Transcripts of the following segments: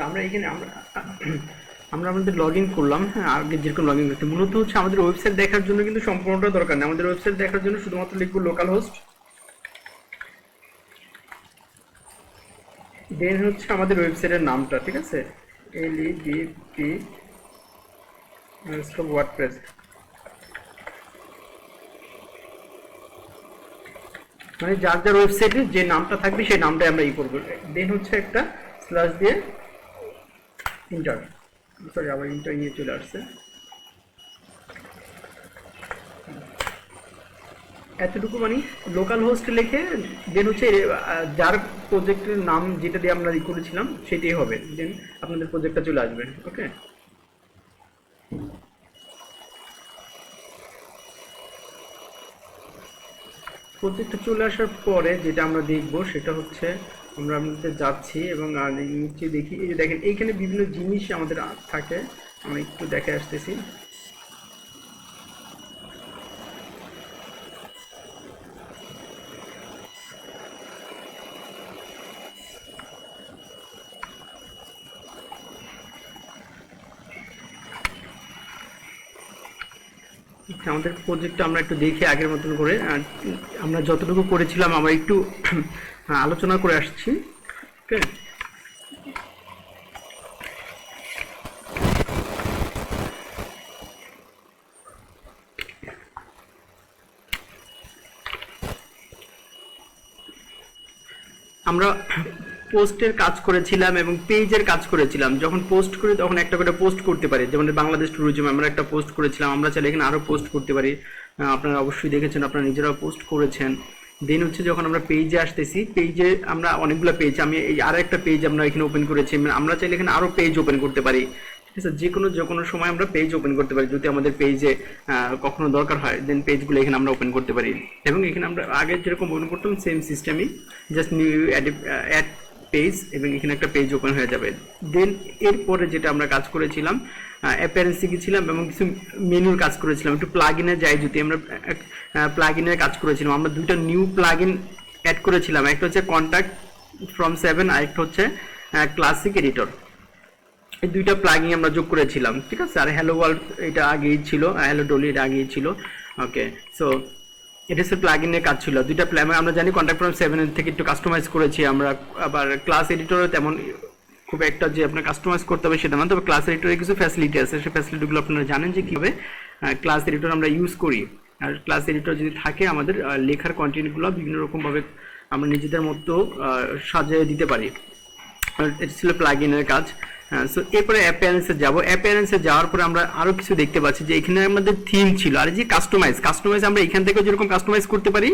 আমরা এখানে আমরা আমরা আমাদের লগ ইন করলাম। হ্যাঁ, আগে যেরকম লগ ইন করতে মূলত হচ্ছে আমাদের ওয়েবসাইট দেখার জন্য কিন্তু সম্পূর্ণটা দরকার নেই। আমাদের ওয়েবসাইট দেখার জন্য শুধুমাত্র লিখবো লোকাল হোস্ট, দেন হচ্ছে আমাদের ওয়েবসাইটের নামটা, ঠিক আছে, LEDP ওয়ার্ডপ্রেস, মানে যার যার ওয়েবসাইটে যে নামটা থাকবে সেই নামটাই আমরা করবো। দেন হচ্ছে একটা স্ল্যাশ দিয়ে ইন্টার, সরি আবার ইন্টার নিয়ে চলে আসছে, এতটুকু মানে লোকাল হোস্ট লিখে দেন হচ্ছে যার প্রজেক্টের নাম যেটা দিয়ে আমরা করেছিলাম সেটাই হবে, দেন আপনাদের প্রজেক্টটা চলে আসবে। ওকে, প্রজেক্টটা চলে আসার পরে যেটা আমরা দেখব সেটা হচ্ছে আমরা আমাদের যাচ্ছি এবং নিচে দেখি, এই যে দেখেন এইখানে বিভিন্ন জিনিস আমাদের থাকে, আমি একটু দেখে আসতেছি। আমাদের প্রজেক্টটা আমরা একটু দেখি আগের মতন করে, আমরা যতটুকু করেছিলাম আমরা একটু আলোচনা করে আসছি। ওকে, আমরা পোস্টের কাজ করেছিলাম এবং পেজের কাজ করেছিলাম। যখন পোস্ট করি তখন একটা করে পোস্ট করতে পারি, যেমন বাংলাদেশ ট্যুরিজম আমরা একটা পোস্ট করেছিলাম, আমরা চাইলে এখানে আরও পোস্ট করতে পারি। আপনারা অবশ্যই দেখেছেন, আপনারা নিজেরাও পোস্ট করেছেন। দেন হচ্ছে যখন আমরা পেজে আসতেছি, পেজে আমরা অনেকগুলো পেজ, আমি এই আরও একটা পেজ আমরা এখানে ওপেন করেছি, আমরা চাইলে এখানে আরও পেজ ওপেন করতে পারি। ঠিক আছে, যে কোনো সময় আমরা পেজ ওপেন করতে পারি, যদি আমাদের পেজে কখনো দরকার হয় দেন পেজগুলো এখানে আমরা ওপেন করতে পারি। এবং এখানে আমরা আগে যেরকম ওপেন করতাম সেম সিস্টেমই, জাস্ট নিউ অ্যাড পেজ এবং এখানে একটা পেজ ওপেন হয়ে যাবে। দেন এরপরে যেটা আমরা কাজ করেছিলাম অ্যাপিয়ারেন্সে গেছিলাম এবং কিছু মেনুর কাজ করেছিলাম। একটু প্লাগ ইনে যাই, যদি আমরা প্লাগ ইনের কাজ করেছিলাম, আমরা দুইটা নিউ প্লাগ ইন অ্যাড করেছিলাম, একটা হচ্ছে কন্ট্যাক্ট ফ্রম 7 আর একটা হচ্ছে ক্লাসিক এডিটর। এই দুইটা প্লাগইন আমরা যোগ করেছিলাম, ঠিক আছে। আর হ্যালো ওয়ার্ল্ড এটা আগেই ছিল, হ্যালো ডলি এটা আগেই ছিল। ওকে, সো এটা হচ্ছে প্লাগইনের কাজ ছিল। দুইটা আমরা জানি কন্ট্যাক্ট ফ্রম 7 থেকে একটু কাস্টমাইজ করেছি আমরা, আবার ক্লাস এডিটরে তেমন খুব একটা যে আপনার কাস্টমাইজ করতে হবে সেটা না, তবে ক্লাস এডিটরে কিছু ফ্যাসিলিটি আছে, সেই ফ্যাসিলিটিগুলো আপনারা জানেন যে কীভাবে ক্লাস এডিটর আমরা ইউজ করি। আর ক্লাস এডিটর যদি থাকে আমাদের লেখার কন্টেন্টগুলো বিভিন্ন রকমভাবে আমরা নিজেদের মতো সাজিয়ে দিতে পারি। এটা ছিল প্লাগইনের কাজ। সো এরপরে অ্যাপিয়ারেন্সে যাব। অ্যাপিয়ারেন্সে যাওয়ার পরে আমরা আরও কিছু দেখতে পাচ্ছি যে এখানে আমাদের থিম ছিল, আর যে কাস্টমাইজ আমরা এখান থেকে যেরকম কাস্টমাইজ করতে পারি।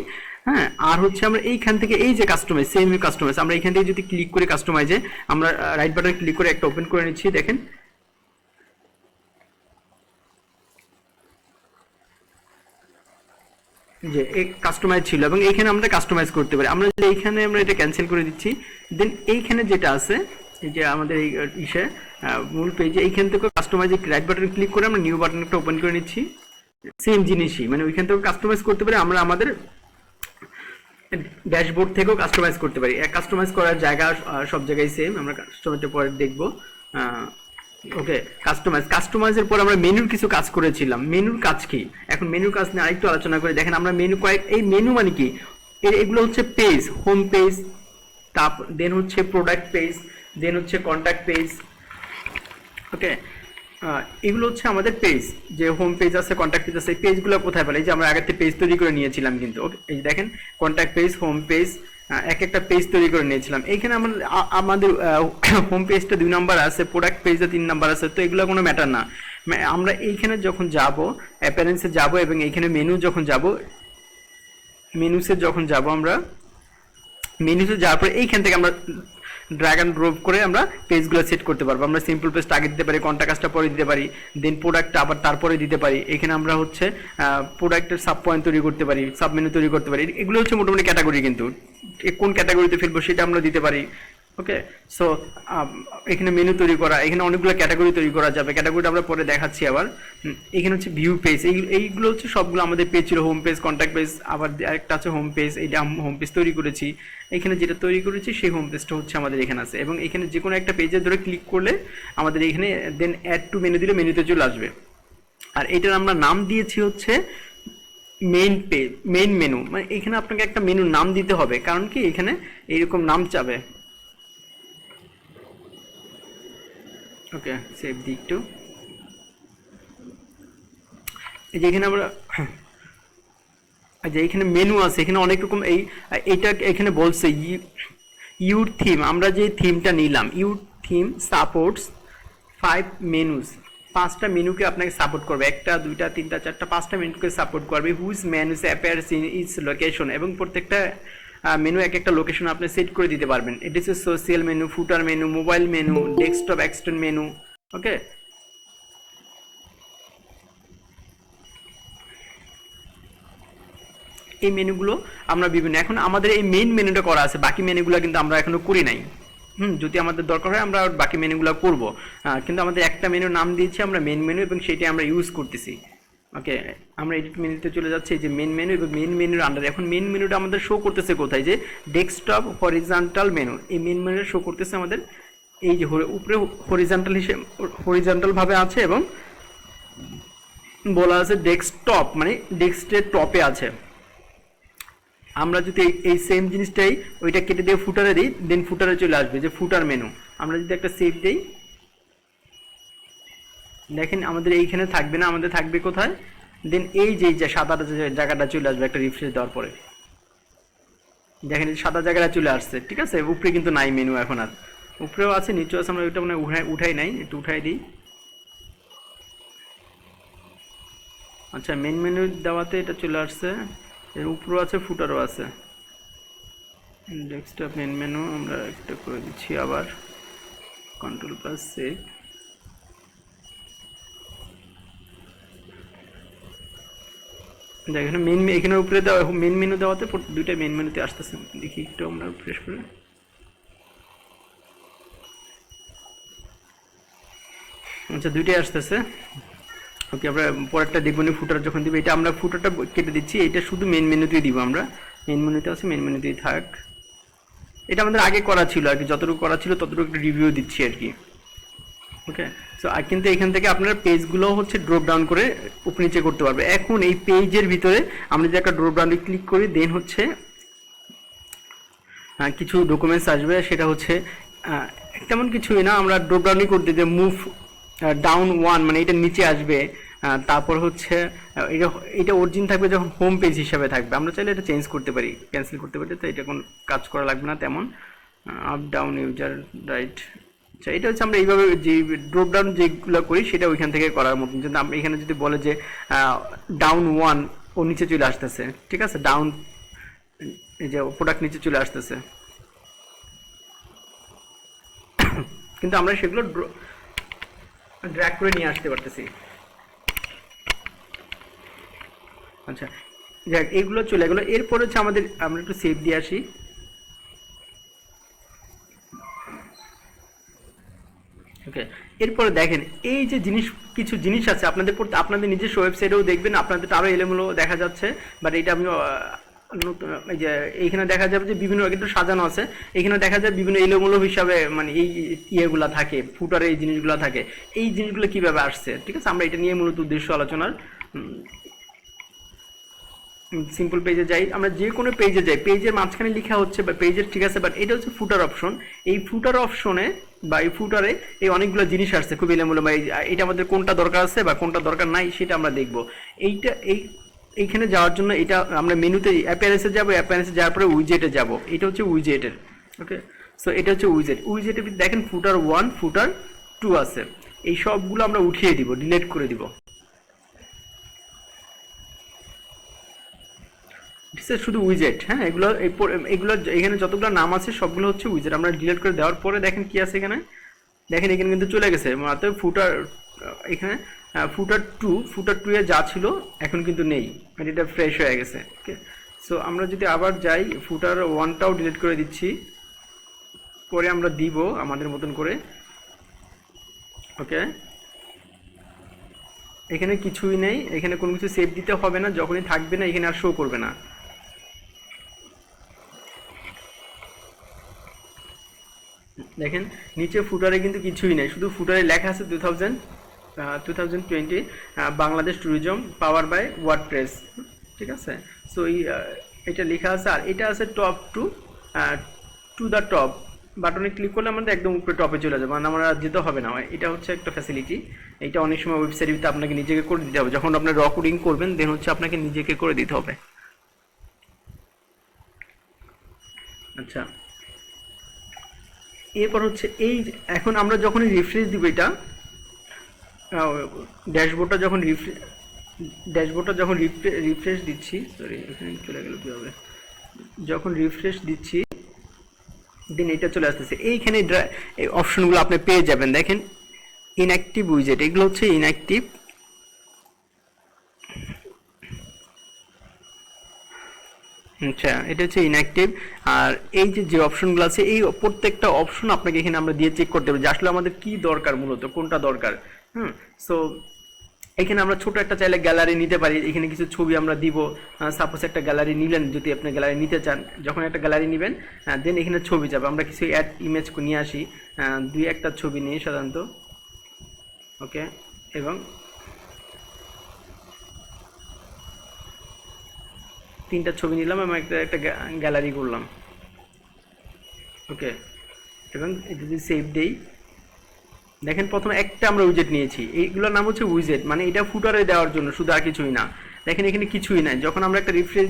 হ্যাঁ, আর হচ্ছে আমরা এইখান থেকে এই যে কাস্টমাইজ, সেম কাস্টমাইজ আমরা এখান থেকে যদি ক্লিক করি কাস্টমাইজে, আমরা রাইট বাটন ক্লিক করে একটা ওপেন করে নিচ্ছি, দেখেন যে এই কাস্টমাইজ ছিল এবং এইখানে আমরা কাস্টমাইজ করতে পারি। আমরা যদি এইখানে আমরা এটা ক্যান্সেল করে দিচ্ছি, দেন এইখানে যেটা আছে এই যে আমাদের এই মূল পেজে এইখান থেকে কাস্টমাইজে রাইট বাটন ক্লিক করে আমরা নিউ বাটন একটা ওপেন করে নিচ্ছি, সেম জিনিসই, মানে ওইখান থেকে কাস্টমাইজ করতে পারি। আমরা আমাদের ড্যাশবোর্ড থেকেও কাস্টমাইজ করতে পারি। কাস্টমাইজ করার জায়গা সব জায়গায় সেম, আমরা কাস্টমাইজটা পরে দেখবো। ওকে, কাস্টমাইজের পর আমরা মেনুর কিছু কাজ করেছিলাম। মেনুর কাজ কি, এখন মেনুর কাজ নিয়ে আরেকটু আলোচনা করে দেখেন। আমরা মেনু এই মেনু মানে কি, এগুলো হচ্ছে পেজ, হোম পেজ, তারপর দেন হচ্ছে প্রোডাক্ট পেজ, দেন হচ্ছে কন্ট্যাক্ট পেজ। ওকে, এগুলো হচ্ছে আমাদের পেজ, যে হোম পেজ আছে, কন্ট্যাক্ট পেজ আছে। এই পেজগুলো কোথায় পেলে, এই যে আমরা আগে থেকে পেজ তৈরি করে নিয়েছিলাম কিন্তু। ওকে, এই দেখেন কন্ট্যাক্ট পেজ, হোম পেজ, এক একটা পেজ তৈরি করে নিয়েছিলাম। এইখানে আমাদের হোম পেজটা 2 নাম্বার আছে, প্রোডাক্ট পেজটা 3 নাম্বার আছে, তো এগুলো কোনো ম্যাটার না। আমরা এইখানে যখন যাব, অ্যাপিয়ারেন্সে যাব এবং এইখানে মেনুসে যখন যাব আমরা মেনুতে যাওয়ার পরে এইখান থেকে আমরা ড্র্যাগ অ্যান্ড ড্রপ করে আমরা পেজগুলো সেট করতে পারবো। আমরা সিম্পল পেজটা আগে দিতে পারি, কন্ট্যাক্ট কাজটা পরে দিতে পারি, দেন প্রোডাক্টটা আবার তারপরে দিতে পারি। এখানে আমরা হচ্ছে প্রোডাক্টের সাব পয়েন্ট তৈরি করতে পারি, সাব মেনু তৈরি করতে পারি। এগুলো হচ্ছে মোটামুটি ক্যাটাগরি, কিন্তু কোন ক্যাটাগরিতে ফেলবো সেটা আমরা দিতে পারি। ওকে। সো এখানে মেনু তৈরি করা, এখানে অনেকগুলো ক্যাটাগরি তৈরি করা যাবে, ক্যাটাগরিটা আমরা পরে দেখাচ্ছি আবার। এখানে হচ্ছে ভিউ পেজ, এইগুলো হচ্ছে সবগুলো আমাদের পেজ ছিল, হোম পেজ, কন্ট্যাক্ট পেজ, আবার আরেকটা আছে হোম পেজ, এইটা হোম পেজ তৈরি করেছি। এখানে যেটা তৈরি করেছি সেই হোম পেজটা হচ্ছে আমাদের এখানে আছে, এবং এখানে যে কোনো একটা পেজে ধরে ক্লিক করলে আমাদের এখানে দেন অ্যাড টু মেনু দিলে মেনুতে চলে আসবে। আর এটার আমরা নাম দিয়েছি হচ্ছে মেইন পেজ, মেইন মেনু। মানে এখানে আপনাকে একটা মেনুর নাম দিতে হবে, কারণ কি এখানে এইরকম নাম চাবে। ওকে, সেভ দিই একটু। এই যে এখানে আমরা যে এখানে মেনু আছে, এখানে অনেক রকম এইটা এখানে বলছে ইউর থিম। আমরা যে থিমটা নিলাম, ইউর থিম সাপোর্টস 5 মেনুস, 5টা মেনুকে আপনাকে সাপোর্ট করবে, 1টা 2টা 3টা 4টা 5টা মেনুকে সাপোর্ট করবে। Which menus appears in it's location, এবং প্রত্যেকটা মেনু এক একটা লোকেশন আপনি সেট করে দিতে পারবেন। It is social menu, footer menu, mobile menu, desktop extend menu. Okay, এই মেনুগুলো আমরা বিভিন্ন, এখন আমাদের এই মেইন মেনুটা করা আছে, বাকি মেনুগুলো কিন্তু আমরা এখনো করি নাই। যদি আমাদের দরকার হয় আমরা বাকি মেনুগুলো করব, কিন্তু আমাদের একটা মেনু নাম দিয়েছি আমরা মেইন মেনু, এবং সেটাই আমরা ইউজ করতেছি। ওকে, আমরা এডিট মেনুতে চলে যাচ্ছি, এই যে মেইন মেনু, এবং মেইন মেনুর আন্ডারে এখন মেইন মেনুটা আমাদের শো করতেছে কোথায়, যে ডেস্কটপ হরিজন্টাল মেনু, এই মেইন মেনুটা শো করতেছে আমাদের এই যে উপরে হরিজন্টাল হিসেবে, হরিজন্টাল ভাবে আছে, এবং বলা আছে ডেস্কটপ, মানে ডেস্কের টপে আছে। আমরা যদি এই সেম জিনিসটাই ওইটা কেটে দিয়ে ফুটারে দিই, দেন ফুটারে চলে আসবে যে ফুটার মেনু। আমরা যদি একটা সেভ দিই, দেখেন আমাদের এইখানে থাকবে না, আমাদের থাকবে কোথায়, দেন এই যে সাদা জায়গাটা চলে আসবে একটা রিফ্রেশ দেওয়ার পরে। দেখেন সাদা জায়গাটা চলে আসছে, ঠিক আছে। উপরে কিন্তু নাই মেনু এখন, আর উপরেও আছে নিচেও আছে, আমরা ওইটা মানে উঠাই নাই, একটু উঠাই দিই। আচ্ছা, মেন মেনু দেওয়াতে এটা চলে আসছে, এর উপরেও আছে ফুটারও আছে। ডেস্কটপ মেন মেনু আমরা একটা করে দিচ্ছি, আবার কন্ট্রোল প্লাস সেভ। দেখেন মেন, এখানে উপরে দেওয়া মেন মেনু দেওয়াতে দুইটা মেন মেনুতে আসতেছে। দেখি একটু আমরা ফ্রেশ করে, আচ্ছা দুইটাই আসতেছে। ওকে, আমরা পরেরটা দেখবো না, ফুটার যখন দিব, এটা আমরা ফুটারটা কেটে দিচ্ছি, এটা শুধু মেন মেনুতেই দিব আমরা। মেন মেনুতে আছে, মেন মেনুতেই থাক। এটা আমাদের আগে করা ছিল আর কি, যতটুকু করা ছিল ততটুকু একটু রিভিউ দিচ্ছি আর কি। ওকে, সো কিন্তু এখান থেকে আপনারা পেজগুলো হচ্ছে ড্রপ ডাউন করে উপর নিচে করতে পারবে। এখন এই পেজের ভিতরে আমরা যে একটা ড্রপ ডাউনে ক্লিক করি, দেন হচ্ছে কিছু ডকুমেন্টস আসবে, সেটা হচ্ছে তেমন কিছুই না, আমরা ড্রপ ডাউনই করতে যে মুভ ডাউন ওয়ান, মানে এটা নিচে আসবে। তারপর হচ্ছে এটা এটা অরিজিন থাকবে যখন হোম পেজ হিসাবে থাকবে, আমরা চাইলে এটা চেঞ্জ করতে পারি, ক্যান্সেল করতে পারি, তো এটা কোনো কাজ করা লাগবে না তেমন। আপ ডাউন ইউজার রাইট, আচ্ছা এটা হচ্ছে আমরা এইভাবে যে ড্রপ ডাউন যেগুলো করি সেটা ওইখান থেকে করার মতন। কিন্তু আমরা এখানে যদি বলে যে ডাউন ওয়ান, ও নিচে চলে আসতেছে, ঠিক আছে, ডাউন এই যে প্রোডাক্ট নিচে চলে আসতেছে, কিন্তু আমরা সেগুলো ড্র্যাগ করে নিয়ে আসতে পারতেছি। আচ্ছা যাক, এইগুলো চলে গেলো। এরপর হচ্ছে আমাদের, আমরা একটু সেভ দিয়ে আসি। ওকে, এরপরে দেখেন এই যে কিছু জিনিস আছে আপনাদের পড়তে, আপনাদের নিজস্ব ওয়েবসাইটেও দেখবেন, আপনাদের আরও এলোমেলো দেখা যাচ্ছে, বাট এটা আমি এই যে এইখানে দেখা যাবে যে বিভিন্ন কিন্তু সাজানো আছে, এখানে দেখা যায় বিভিন্ন এলোমেলো হিসাবে, মানে এই ইয়েগুলা থাকে, ফুটারে এই জিনিসগুলো থাকে, এই জিনিসগুলো কিভাবে আসছে, ঠিক আছে। আমরা এটা নিয়ে মূলত উদ্দেশ্য আলোচনার। সিম্পল পেজে যাই, আমরা যে কোনো পেজে যাই, পেজের মাঝখানে লেখা হচ্ছে বা পেজের, ঠিক আছে, বাট এটা হচ্ছে ফুটার অপশন। এই ফুটার অপশনে বা এই ফুটারে এই অনেকগুলো জিনিস আসছে খুব এলোমেলো, বা এটা আমাদের কোনটা দরকার আছে বা কোনটা দরকার নাই সেটা আমরা দেখবো। এইখানে যাওয়ার জন্য এটা আমরা মেনুতে অ্যাপিয়ারেন্সে যাবো, অ্যাপিয়ারেন্সে যাওয়ার পরে উইজেটে যাব, এটা হচ্ছে উইজেটের। ওকে, সো এটা হচ্ছে উইজেটের দেখেন ফুটার ওয়ান, ফুটার টু আছে, এই সবগুলো আমরা উঠিয়ে দিব, ডিলিট করে দিব। শুধু উইজেট, হ্যাঁ, এগুলো এখানে যতগুলো নাম আছে সবগুলো হচ্ছে উইজেট। আমরা ডিলিট করে দেওয়ার পরে দেখেন কি আছে এখানে, দেখেন এখানে কিন্তু চলে গেছে মাত্র ফুটার, এখানে ফুটার টু এ যা ছিল এখন কিন্তু নেই, মানে এটা ফ্রেশ হয়ে গেছে। ওকে, সো আমরা যদি আবার যাই, ফুটার ওয়ানটাও ডিলিট করে দিচ্ছি, করে আমরা দিব আমাদের মতন করে। ওকে, এখানে কিছুই নেই, এখানে কোনো কিছু সেভ দিতে হবে না, যখনই থাকবে না এখানে আর শো করবে না। দেখেন নিচে ফুটারে কিন্তু কিছুই নেই, শুধু ফুটারে লেখা আছে 2020 Bangladesh tourism power by WordPress. ঠিক আছে, সো এটা লেখা আছে, আর এটা আছে টপ টু দ্য টপ বাটনে ক্লিক করলে আমাদের একদম উপরে টপে চলে যাবে, মানে আমরা যেতে হবে না। এটা হচ্ছে একটা ফ্যাসিলিটি, এটা অনেক সময় ওয়েবসাইটে আপনাকে নিজেকে করে দিতে হবে, যখন আপনার রেকর্ডিং করবেন দেন হচ্ছে আপনাকে নিজেকে করে দিতে হবে। আচ্ছা, এরপর হচ্ছে এই এখন আমরা যখনই রিফ্রেশ দিব এটা ড্যাশবোর্ডটা যখন রিফ্রেশ দিচ্ছি, সরি এখানে চলে গেল কীভাবে, যখন রিফ্রেশ দিচ্ছি দেন এটা চলে আসতেছে, এইখানে এই অপশনগুলো আপনি পেয়ে যাবেন। দেখেন ইনঅ্যাক্টিভ উইজেট, এগুলো হচ্ছে ইনঅ্যাক্টিভ। আচ্ছা, এটা হচ্ছে ইনঅ্যাক্টিভ। আর এই যে অপশনগুলো আছে এই প্রত্যেকটা অপশন আপনাকে এখানে আমরা দিয়ে চেক করতে হবে যে আসলে আমাদের কি দরকার, মূলত কোনটা দরকার। সো এখানে আমরা ছোট একটা চাইলে গ্যালারি নিতে পারি, এখানে কিছু ছবি আমরা দিব। সাপোজ একটা গ্যালারি নিলেন, যদি আপনি গ্যালারি নিতে চান, যখন একটা গ্যালারি নেবেন দেন এখানে ছবি যাবে, আমরা কিছু অ্যাড ইমেজ নিয়ে আসি, দুই একটা ছবি নিয়ে সাধারণত। ওকে, এবং তিনটা ছবি নিলাম এবং একটা গ্যালারি করলাম। ওকে, এবং যদি সেভ দেই, দেখেন প্রথমে একটা আমরা উইজেট নিয়েছি, এইগুলোর নাম হচ্ছে উইজেট, মানে এটা ফুটারে দেওয়ার জন্য শুধু, আর কিছুই না। দেখেন এখানে কিছুই নাই, যখন আমরা একটা রিফ্রেশ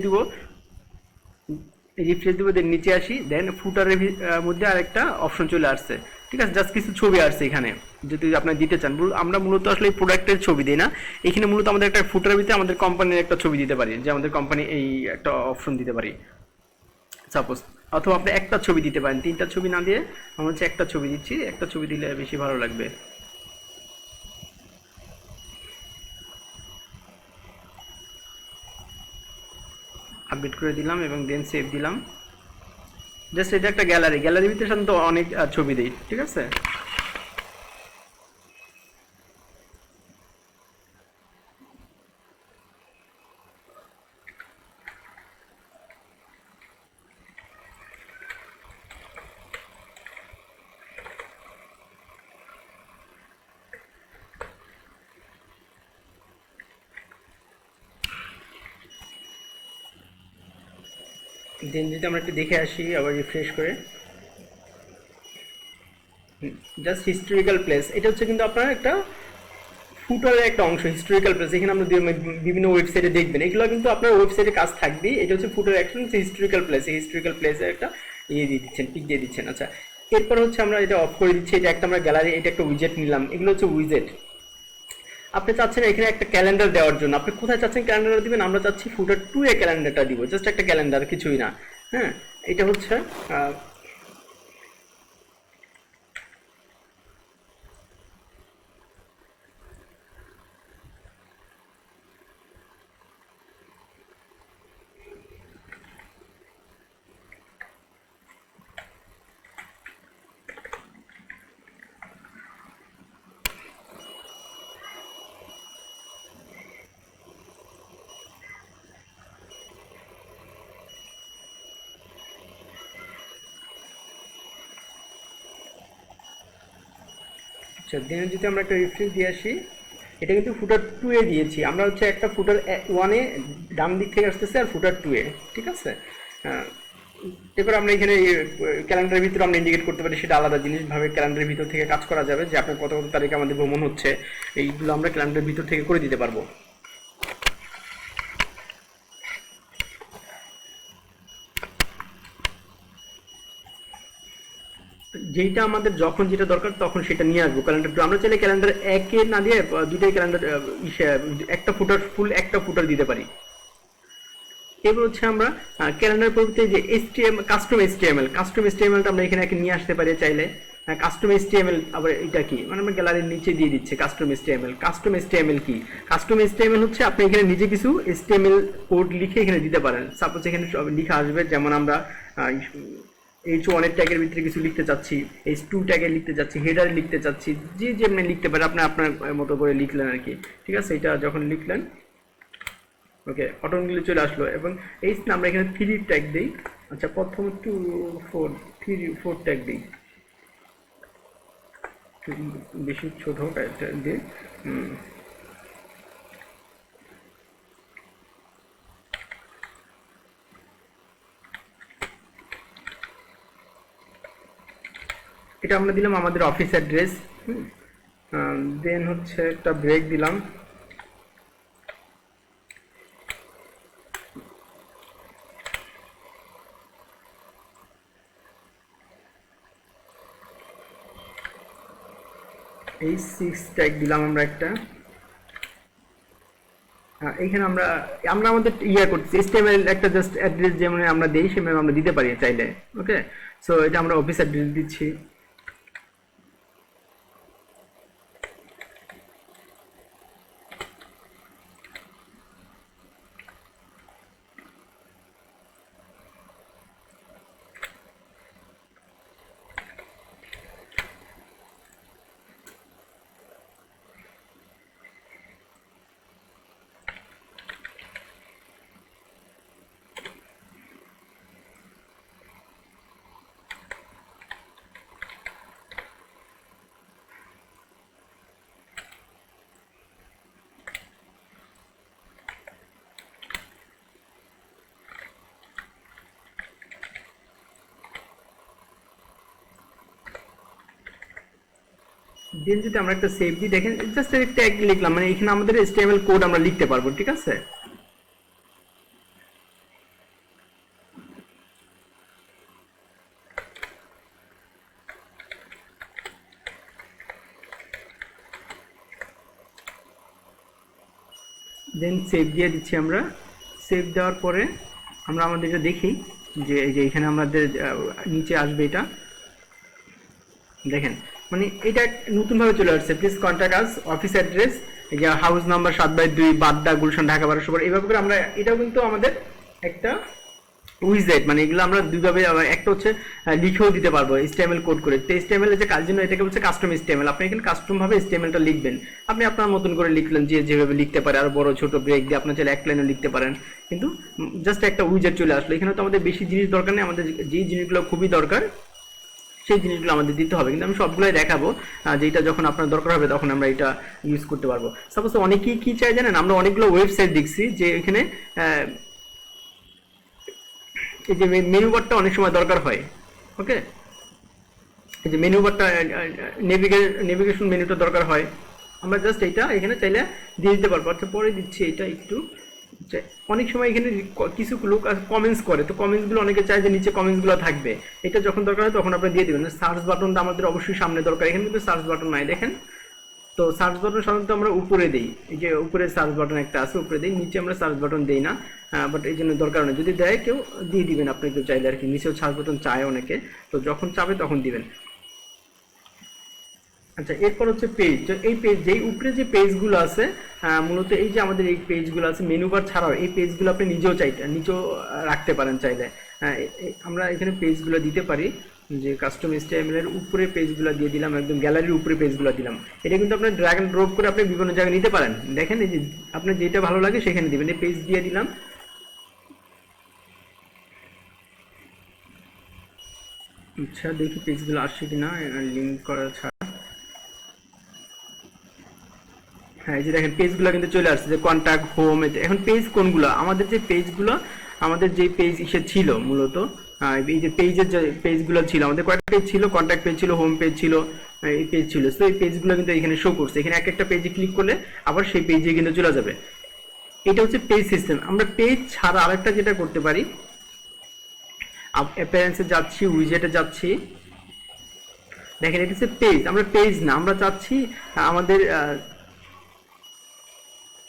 দিব দেন নিচে আসি, দেন ফুটারের মধ্যে আর একটা অপশন চলে আসছে। ঠিক আছে, জাস্ট কিছু ছবি আসছে এখানে যদি আপনি দিতে চান। আমরা মূলত আসলে এই প্রোডাক্টের ছবি দিই না, এখানে মূলত আমাদের একটা ফুটারের ভিতরে আমাদের কোম্পানির একটা ছবি দিতে পারি, যে আমাদের কোম্পানি এই একটা অপশন দিতে পারি সাপোজ, অথবা আপনি একটা ছবি দিতে পারেন, তিনটা ছবি না দিয়ে আমরা হচ্ছে একটা ছবি দিচ্ছি, একটা ছবি দিলে বেশি ভালো লাগবে। আপডেট করে দিলাম এবং দেন সেভ দিলাম। জাস্ট এটা একটা গ্যালারির ভিতরে সাধারণত অনেক ছবি দিই। ঠিক আছে, দেন যদি আমরা একটু দেখে আসি আবার রিফ্রেশ করে, জাস্ট হিস্টোরিক্যাল প্লেস, এটা হচ্ছে কিন্তু আপনার একটা ফুটারের একটা অংশ, হিস্টোরিক্যাল প্লেস। এখানে আমরা বিভিন্ন ওয়েবসাইটে দেখবেন, এগুলো কিন্তু আপনার ওয়েবসাইটে কাজ থাকবেই। এটা হচ্ছে ফুটার অ্যাকশন, হচ্ছে হিস্টোরিক্যাল প্লেস, এই হিস্টোরিক্যাল প্লেসে একটা ইয়ে দিয়ে দিচ্ছেন, পিক দিয়ে দিচ্ছেন। আচ্ছা, এরপর হচ্ছে আমরা এটা অফ করে দিচ্ছি, এটা একটা আমরা গ্যালারি, এটা একটা উইজেট নিলাম, এগুলো হচ্ছে উইজেট। আপনি চাচ্ছেন এখানে একটা ক্যালেন্ডার দেওয়ার জন্য, আপনি কোথায় চাচ্ছেন ক্যালেন্ডার দিবেন, আমরা চাচ্ছি ফুটার 2 এ ক্যালেন্ডারটা দিব, জাস্ট একটা ক্যালেন্ডার, কিছুই না। হ্যাঁ, এটা হচ্ছে আচ্ছা, দেন যদি আমরা একটা রিফ্রেশ দিয়ে আসি, এটা কিন্তু ফুটার 2 এ দিয়েছি আমরা, হচ্ছে একটা ফুটার 1 এ ডান দিক থেকে আসতেছে আর ফুটার 2 এ। ঠিক আছে, এরপর আমরা এখানে ক্যালেন্ডারের ভিতরে আমরা ইন্ডিকেট করতে পারি, সেটা আলাদা জিনিস, ভাবে ক্যালেন্ডারের ভিতর থেকে কাজ করা যাবে, যে আপনার কত কত তারিখে আমাদের ভ্রমণ হচ্ছে, এইগুলো আমরা ক্যালেন্ডারের ভিতর থেকে করে দিতে পারবো। যেটা আমাদের যখন যেটা দরকার তখন সেটা নিয়ে আসবো ক্যালেন্ডার। আমরা চাইলে ক্যালেন্ডার একে না দিয়ে দুটাই ক্যালেন্ডার, একটা ফুটার ফুল একটা ফুটার দিতে পারি। এবার হচ্ছে আমরা ক্যালেন্ডার পরিবর্তে যে কাস্টম এসটিএমএলটা আমরা এখানে নিয়ে আসতে পারি চাইলে। কাস্টম এসটিএমএল আবার এটা কি, মানে আমরা গ্যালারির নিচে দিয়ে দিচ্ছে কাস্টম এসটিএমএল কি, কাস্টম এসটিএমএল হচ্ছে আপনি এখানে নিজে কিছু এসটিএমএল কোড লিখে এখানে দিতে পারেন। সাপোজ এখানে লেখা আসবে, যেমন আমরা H1 এর ট্যাগের ভিতরে কিছু লিখতে চাচ্ছি, H2 ট্যাগে লিখতে চাচ্ছি, হেডারে লিখতে চাচ্ছি, যে যেমনি লিখতে পারে, আপনি আপনার মতো করে লিখলেন আর কি। ঠিক আছে, এটা যখন লিখলেন ওকে অটোমেটিক্যালি চলে আসলো। এবং এই আমরা এখানে 3 ট্যাগ দিই। আচ্ছা, প্রথম 2 4 3 4 ট্যাগ দিই, বেশি ছোট ট্যাগ দিই। এটা আমরা দিলাম আমাদের অফিস অ্যাড্রেস। দেন হচ্ছে একটা ব্রেক দিলাম। এই 6 ট্যাগ দিলাম আমরা একটা। এইখানে আমরা আমরা আমাদের ইয়া করতেছি, HTML একটা জাস্ট অ্যাড্রেস যেমন আমরা দেই সেভাবে আমরা দিতে পারি চাইলে। ওকে, সো এটা আমরা অফিস অ্যাড্রেস দিচ্ছি। দেন যদি আমরা একটা সেভ দিই, দেখেন জাস্ট একটা ট্যাগ লিখলাম, মানে এখানে আমাদের HTML কোড আমরা লিখতে পারবো। ঠিক আছে, দেন সেভ দিয়ে দিচ্ছি আমরা। সেভ দেওয়ার পরে আমরা আমাদের এটা দেখি যে এই যে এখানে আমাদের নিচে আসবে এটা, দেখেন মানে এটা নতুনভাবে চলে আসছে। Please contact us, office address, এই যে হাউস নাম্বার 7/2 বাড্ডা, গুলশান, ঢাকা 1200। এইভাবে করে আমরা এটাও কিন্তু আমাদের একটা উইজেট, মানে এগুলো আমরা দুইভাবে, একটা হচ্ছে লিখেও দিতে পারবো HTML কোড করে। তো HTML এর যে কাজ জন্য এটাকে বলছে কাস্টম HTML। আপনি এখানে কাস্টম ভাবে HTML-টা লিখবেন, আপনি আপনার মতন করে লিখলেন, যে যেভাবে লিখতে পারে, আর বড় ছোট ব্রেক দিয়ে আপনার চাইলে এক লাইনে লিখতে পারেন। কিন্তু জাস্ট একটা উইজেট চলে আসলো। এখানে তো আমাদের বেশি জিনিস দরকার নেই, আমাদের যেই জিনিসগুলো খুবই দরকার সেই জিনিসগুলো আমাদের দিতে হবে। কিন্তু আমি সবগুলোই দেখাবো, যেটা যখন আপনার দরকার হবে তখন আমরা এটা ইউজ করতে পারবো। সাপোজ অনেকেই কি চাই জানেন, আমরা অনেকগুলো ওয়েবসাইট দেখছি যে এখানে এই যে মেনু বারটা অনেক সময় দরকার হয়। ওকে, এই যে মেনু বারটা, নেভিগেশন মেনুটা দরকার হয়, আমরা জাস্ট এইটা এখানে চাইলে দিয়ে দিতে পারবো। আচ্ছা, পরে দিচ্ছি এটা একটু। অনেক সময় এখানে কিছু লোক কমেন্টস করে, তো কমেন্টসগুলো অনেকে চায় যে নিচে কমেন্টসগুলো থাকবে। এটা যখন দরকার হয় তখন আপনি দিয়ে দেবেন। সার্চ বাটনটা আমাদের অবশ্যই সামনে দরকার, এখানে কিন্তু সার্চ বাটন নাই দেখেন। তো সার্চ বাটন সাধারণত আমরা উপরে দিই, এই যে উপরে সার্চ বাটন একটা আছে, উপরে দিই, নিচে আমরা সার্চ বাটন দিই না। বাট এই জন্য দরকার নেই, যদি দেয় কেউ দিয়ে দিবেন আপনি কেউ চাইলে আর কি। নিচেও সার্চ বাটন চায় অনেকে, তো যখন চাবে তখন দিবেন। আচ্ছা, এরপর হচ্ছে পেজ। এই পেজ, যেই উপরে যে পেজগুলো আছে, মূলত এই যে আমাদের এই পেজগুলো আছে, মেনু বার ছাড়াও এই পেজগুলো আপনি নিচেও রাখতে পারেন চাইলে। আমরা এখানে পেজগুলো দিতে পারি, যে কাস্টম HTML এর উপরে পেজগুলো দিয়ে দিলাম, একদম গ্যালারির উপরে পেজগুলো দিলাম। এটা কিন্তু আপনার ড্র্যাগ এন্ড ড্রপ করে আপনি বিভিন্ন জায়গায় নিতে পারেন। দেখেন এই যে আপনার যেটা ভালো লাগে সেখানে দিবেন। এই পেজ দিয়ে দিলাম। আচ্ছা, দেখি পেজগুলো আসছে কিনা লিঙ্ক করা ছাড়া। হ্যাঁ, এই যে দেখেন পেজগুলো কিন্তু চলে আসছে, যে কন্ট্যাক্ট, হোম। এখন পেজ কোনগুলো, আমাদের যে পেজগুলো, আমাদের যে পেজ ইসে ছিল মূলত, এই যে পেজের যে পেজগুলো ছিল, আমাদের কয়েকটা পেজ ছিল, কন্ট্যাক্ট পেজ ছিল, হোম পেজ ছিল, এই পেজ ছিল। তো এই পেজগুলো কিন্তু এখানে শো করছে। এখানে এক একটা পেজে ক্লিক করলে আবার সেই পেজে কিন্তু চলে যাবে। এটা হচ্ছে পেজ সিস্টেম। আমরা পেজ ছাড়া আরেকটা যেটা করতে পারি, অ্যাপিয়ারেন্সে যাচ্ছি, উইজেটে যাচ্ছি, দেখেন এটা হচ্ছে পেজ। আমরা পেজ না, আমরা চাচ্ছি আমাদের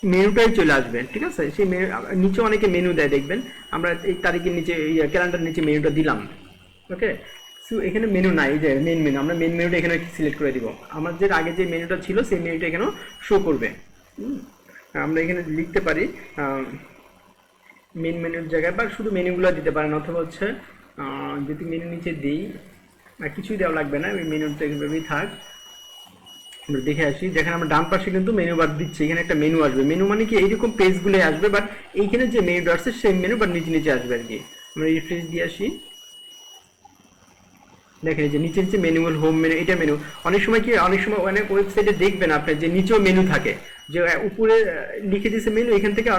মেনুটাই চলে আসবে। ঠিক আছে, সেই মেনু নিচে অনেকে মেনু দেয় দেখবেন, আমরা এই তারিখের নিচে ক্যালেন্ডার নিচে মেনুটা দিলাম। ওকে, সো এখানে মেনু নাই, এই যে মেন মেনু, আমরা মেন মেনুটা এখানে সিলেক্ট করে দিব। আমাদের আগে যে মেনুটা ছিল সেই মেনুটা এখানেও শো করবে। আমরা এখানে লিখতে পারি মেন মেনুর জায়গায়, বা শুধু মেনুগুলো দিতে পারেন, অথবা হচ্ছে যদি মেনু নিচে দিই, কিছুই দেওয়া লাগবে না, ওই মেনুটা এইভাবেই থাক। আমরা দেখে আসি, দেখেন আমরা ডান পাশে কিন্তু মেনু বার দিচ্ছি, এখানে একটা মেনু আসবে। মেনু মানে কি এইরকম পেজগুলো আসবে, বাট এইখানে যে মেনুটা আসছে সেই মেনু বাট নিচে নিচে আসবে আর কি। আমরা রিফ্রেশ দিয়ে আসি, দেখেন যে নিচে নিচে মেনু, হোম মেনু, এটা মেনু। অনেক সময় কি, অনেক সময় অনেক ওয়েবসাইটে দেখবেন আপনি যে নিচেও মেনু থাকে, যে উপরে লিখে দিয়েছে মেনু, এখান থেকে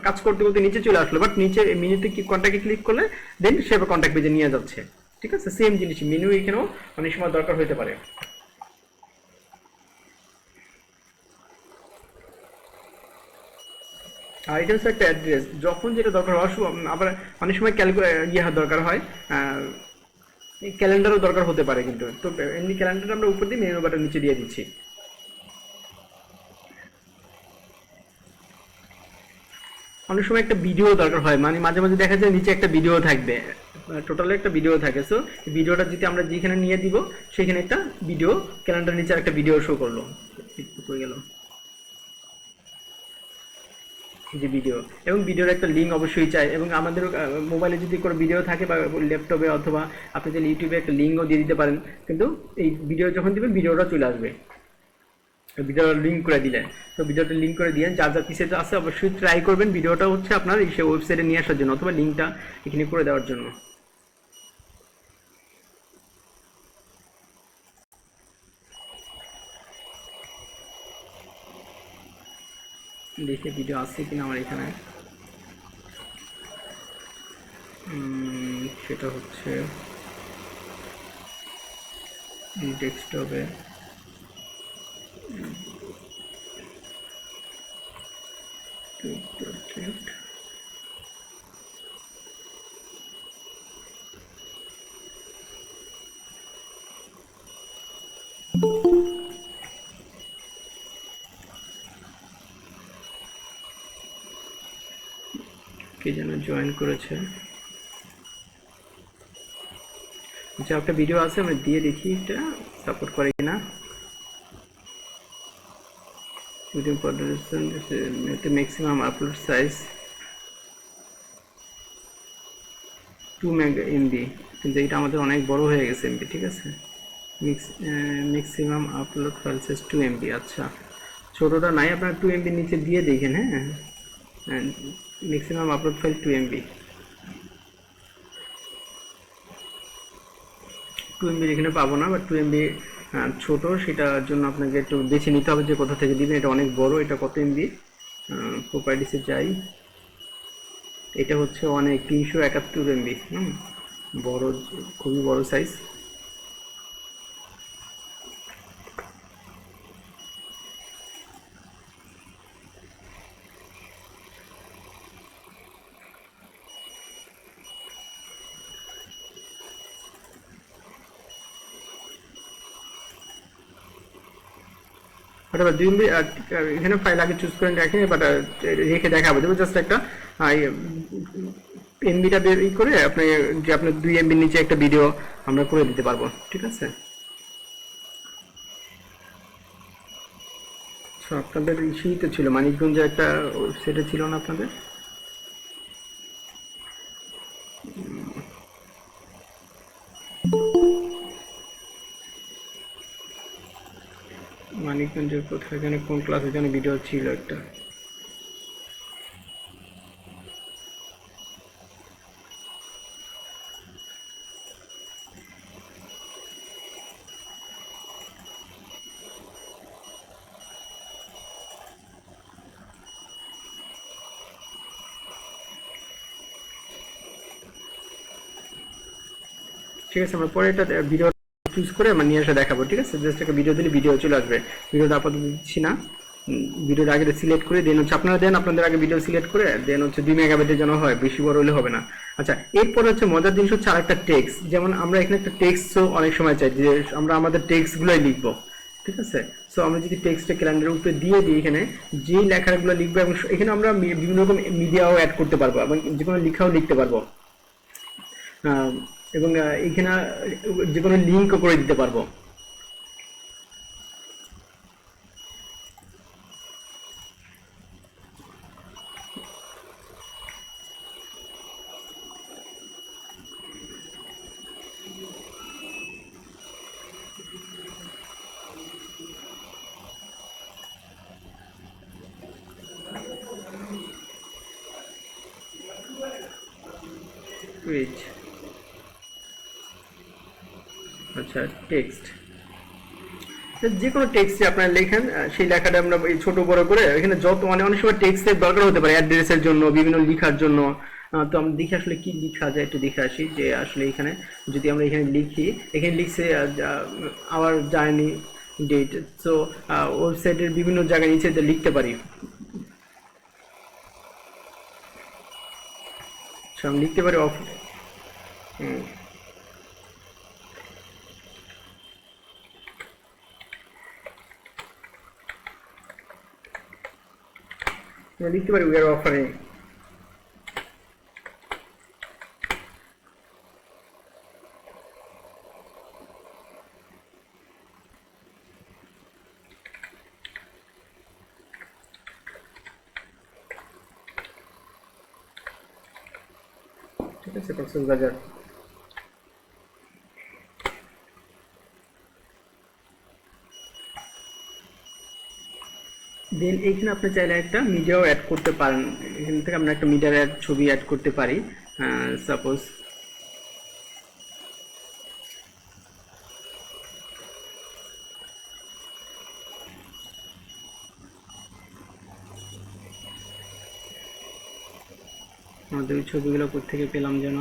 কাজ করতে করতে নিচে চলে আসলো, বাট নিচে মেনুতে কি কন্ট্যাক্টে ক্লিক করলে দেন সে কন্ট্যাক্ট পেজে নিয়ে যাচ্ছে। ঠিক আছে, সেম জিনিস মেনু এখানেও অনেক সময় দরকার হতে পারে। আর এটা হচ্ছে একটা অ্যাড্রেস, যখন যেটা দরকার হয় আবার অনেক সময় দরকার হয়, ক্যালেন্ডারও দরকার হতে পারে কিন্তু। তো এমনি ক্যালেন্ডার আমরা উপর দিয়ে মেনু বাটন নিচে দিয়ে দিচ্ছি। অনেক সময় একটা ভিডিও দরকার হয়, মানে মাঝে মাঝে দেখা যায় নিচে একটা ভিডিও থাকবে, টোটালি একটা ভিডিও থাকে। সো ভিডিওটা যদি আমরা যেখানে নিয়ে দিব সেখানে একটা ভিডিও, ক্যালেন্ডার নিচে একটা ভিডিও শো করলো, হয়ে গেল যে ভিডিও। এবং ভিডিওর একটা লিঙ্ক অবশ্যই চাই, এবং আমাদের মোবাইলে যদি কোনো ভিডিও থাকে বা ল্যাপটপে, অথবা আপনি যদি ইউটিউবে একটা লিঙ্কও দিয়ে দিতে পারেন, কিন্তু এই ভিডিও যখন দিবেন ভিডিওটা চলে আসবে ভিডিওটা লিঙ্ক করে দিলেন। তো ভিডিওটা লিঙ্ক করে দিয়ে যা যা পিসে আছে অবশ্যই ট্রাই করবেন ভিডিওটা হচ্ছে আপনার সেই ওয়েবসাইটে নিয়ে আসার জন্য, অথবা লিঙ্কটা এখানে করে দেওয়ার জন্য। দেখে ভিডিও আছে কিনা আমার এখানে। সেটা হচ্ছে ডেস্কটপে। কে যেন জয়েন করেছে, আচ্ছা একটা ভিডিও আছে, আমরা দিয়ে দেখি এটা সাপোর্ট করে কিনা। ভিডিও প্রদর্শন ম্যাক্সিমাম আপলোড সাইজ 2 MB, কিন্তু এটা আমাদের অনেক বড় হয়ে গেছে এমবি। ঠিক আছে, maximum upload file size 2 MB। আচ্ছা, ছোটোটা নাই, আপনার 2 MB নিচে দিয়ে দেখেন। হ্যাঁ, maximum upload file 2 MB। 2 MB এখানে পাবো না, বাট 2 MB ছোট, সেটার জন্য আপনাকে একটু বেছে নিতে হবে যে কোথা থেকে দিবেন। এটা অনেক বড়, এটা কত এমবি, প্রপার্টিসে যাই, এটা হচ্ছে অনেক 371 MB। বড়, খুবই বড় সাইজ। whatever 2 MB, এখানে ফাইল আগে চুজ করে রাখেন, বাট রেখে দেখাবো, দেবো জাস্ট একটা এমবিটা বের করে আপনি, যে আপনার 2 MB নিচে একটা ভিডিও আমরা করে দিতে পারবো। ঠিক আছে, তো আপনাদের ইস্যুই তো ছিল, মানিকগঞ্জে একটা ওয়েবসাইটে ছিল না আপনাদের? মানিকগঞ্জের কোথায় যেন, কোন ক্লাসে যেন ভিডিও ছিল একটা। ঠিক আছে, আমরা পরে এটা ভিডিও চুজ করে আমরা নিয়ে এসে দেখাবো। ঠিক আছে, জাস্ট একটা ভিডিও দিলে ভিডিও চলে আসবে। ভিডিওটা আপাতত দিচ্ছি না, ভিডিওটা আগে সিলেক্ট করে দেন হচ্ছে আপনারা দেন, আপনাদের আগে ভিডিও সিলেক্ট করে দেন হচ্ছে 2 MB যেন হয়, বেশি বড় হলে হবে না। আচ্ছা, এরপর হচ্ছে মজার জিনিস হচ্ছে আরেকটা টেক্সট, যেমন আমরা এখানে একটা টেক্সটও অনেক সময় চাই যে আমরা আমাদের টেক্সটগুলোই লিখবো। ঠিক আছে, সো আমরা যদি টেক্সটটা ক্যালেন্ডারের উপরে দিয়ে দিই, এখানে যেই লেখাগুলো লিখবো, এবং এখানে আমরা বিভিন্ন রকম মিডিয়াও অ্যাড করতে পারবো, এবং যে কোনো লেখাও লিখতে পারবো, এবং এখানে যে কোনো লিঙ্কও করে দিতে পারবো। পেজ, আচ্ছা টেক্সট, যে কোনো টেক্সটে আপনারা লেখেন, সেই লেখাটা আমরা এই ছোট বড় করে এখানে যত মানে অনেক সময় টেক্সটের দরকার হতে পারে অ্যাড্রেসের জন্য, বিভিন্ন লেখার জন্য। তো আমরা দেখি আসলে কি লেখা যায়, একটু দেখে আসি যে আসলে এখানে যদি আমরা এখানে লিখি, এখানে লিখছে আওয়ার জার্নি ডেট, সো ওয়েবসাইটের বিভিন্ন জায়গায় নিচে লিখতে পারি। আমি লিখতে পারি অফ, লিখতে পারি উই আর অফারিং, ঠিক আছে, কক্সবাজার। দেন এইখানে আপনি চাইলে একটা মিডিয়াও অ্যাড করতে পারেন, এখান থেকে আমরা একটা মিডিয়ার অ্যাড ছবি অ্যাড করতে পারি। সাপোজ আমাদের ওই ছবিগুলো কোথেকে পেলাম যেন,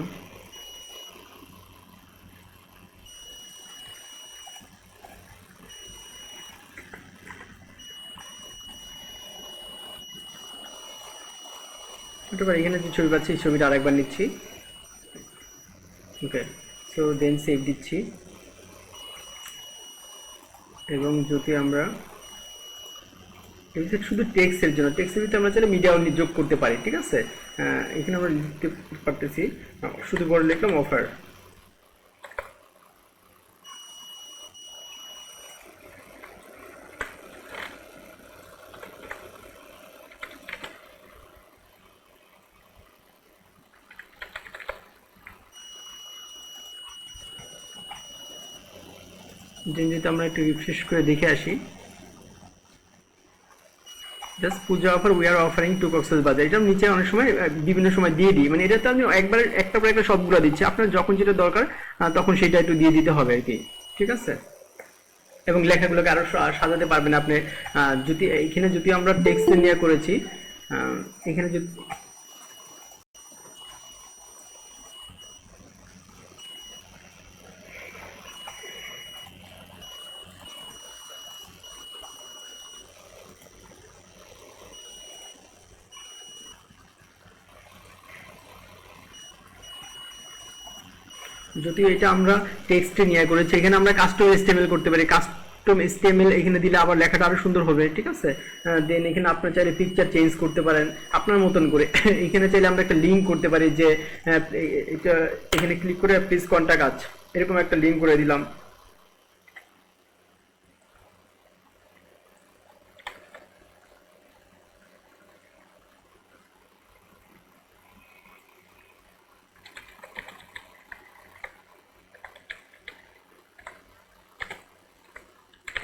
এখানে যে ছবি পাচ্ছি এই ছবিটা আরেকবার নিচ্ছি, ওকে। সো দেন সেভ দিচ্ছি, এবং যদি আমরা শুধু টেক্সটের জন্য, টেক্সটের ভিতরে আমরা চাইলে মিডিয়াও যোগ করতে পারি, ঠিক আছে। এখানে আমরা লিখতে পারতেছি, শুধু বড় লিখলাম অফার, যদি আমরা একটু রিফ্রেশ করে দেখে আসি, just Puja offer we are offering to Cox's Bazar, এটা নিচে অনেক সময় বিভিন্ন সময় দিয়ে দিই, মানে এটা তো আমি একবার একটা পর একটা সবগুলো দিচ্ছি, আপনার যখন যেটা দরকার তখন সেটা একটু দিয়ে দিতে হবে আর কি, ঠিক আছে। এবং লেখাগুলোকে আরো সাজাতে পারবেন আপনি, যদি এখানে যদি আমরা টেক্সট নিয়ে করেছি, এখানে যদি যদিও এটা আমরা টেক্সটে নিয়ে করেছি, এখানে আমরা কাস্টম এসটিএমএল করতে পারি, কাস্টম এসটিএমএল এখানে দিলে আবার লেখাটা আরো সুন্দর হবে, ঠিক আছে। দেন এখানে আপনার চাইলে পিকচার চেঞ্জ করতে পারেন আপনার মতন করে। এখানে চাইলে আমরা একটা লিঙ্ক করতে পারি যে এটা, এখানে ক্লিক করে প্লিজ কন্টাক্ট আস, এরকম একটা লিঙ্ক করে দিলাম।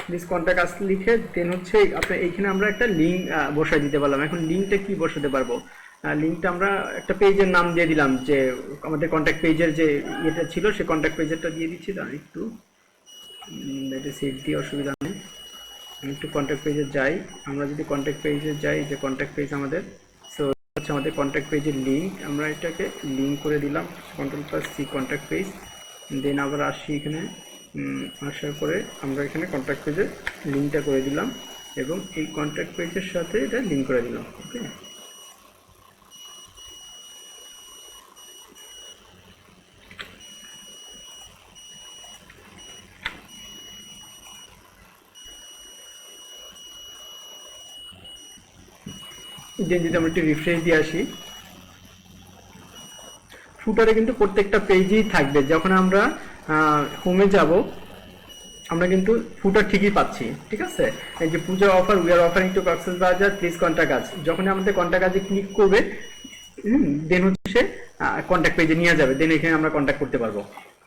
প্লিজ কন্টাক্ট আস লিখে দেন হচ্ছে আপনার এইখানে আমরা একটা লিঙ্ক বসাই দিতে পারলাম। এখন লিঙ্কটা কি বসাতে পারবো, লিঙ্কটা আমরা একটা পেজের নাম দিয়ে দিলাম, যে আমাদের কন্ট্যাক্ট পেজের যে ইয়েটা ছিল সেই কন্ট্যাক্ট পেজেরটা দিয়ে দিচ্ছি। তার একটু এটা সেভ দিয়ে অসুবিধা নেই, আমি একটু কন্ট্যাক্ট পেজে যাই। আমরা যদি কন্ট্যাক্ট পেজে যাই, যে কন্ট্যাক্ট পেজ আমাদের, সো হচ্ছে আমাদের কন্ট্যাক্ট পেজের লিঙ্ক, আমরা এটাকে লিঙ্ক করে দিলাম, Ctrl+C কন্ট্যাক্ট পেজ। দেন আবার আসি এখানে, আসার পরে আমরা এখানে কন্ট্যাক্ট পেজের লিঙ্কটা করে দিলাম এবং এই কন্ট্যাক্ট পেজের সাথে এটা লিঙ্ক করে দিলাম, ওকে। দেন যদি আমরা একটু রিফ্রেশ দিয়ে আসি, ফুটারে কিন্তু প্রত্যেকটা পেজেই থাকবে। যখন আমরা হোমে যাব আমরা কিন্তু ফুটার ঠিকই পাচ্ছি, ঠিক আছে। এই যে puja offer we are offering to Cox's Bazar please contact us, যখন আমাদের কন্টাক্ট আজে ক্লিক করবে দেন হচ্ছে কন্টাক্ট পেজে নিয়ে যাবে, দেন এখানে আমরা কন্টাক্ট করতে পারবো।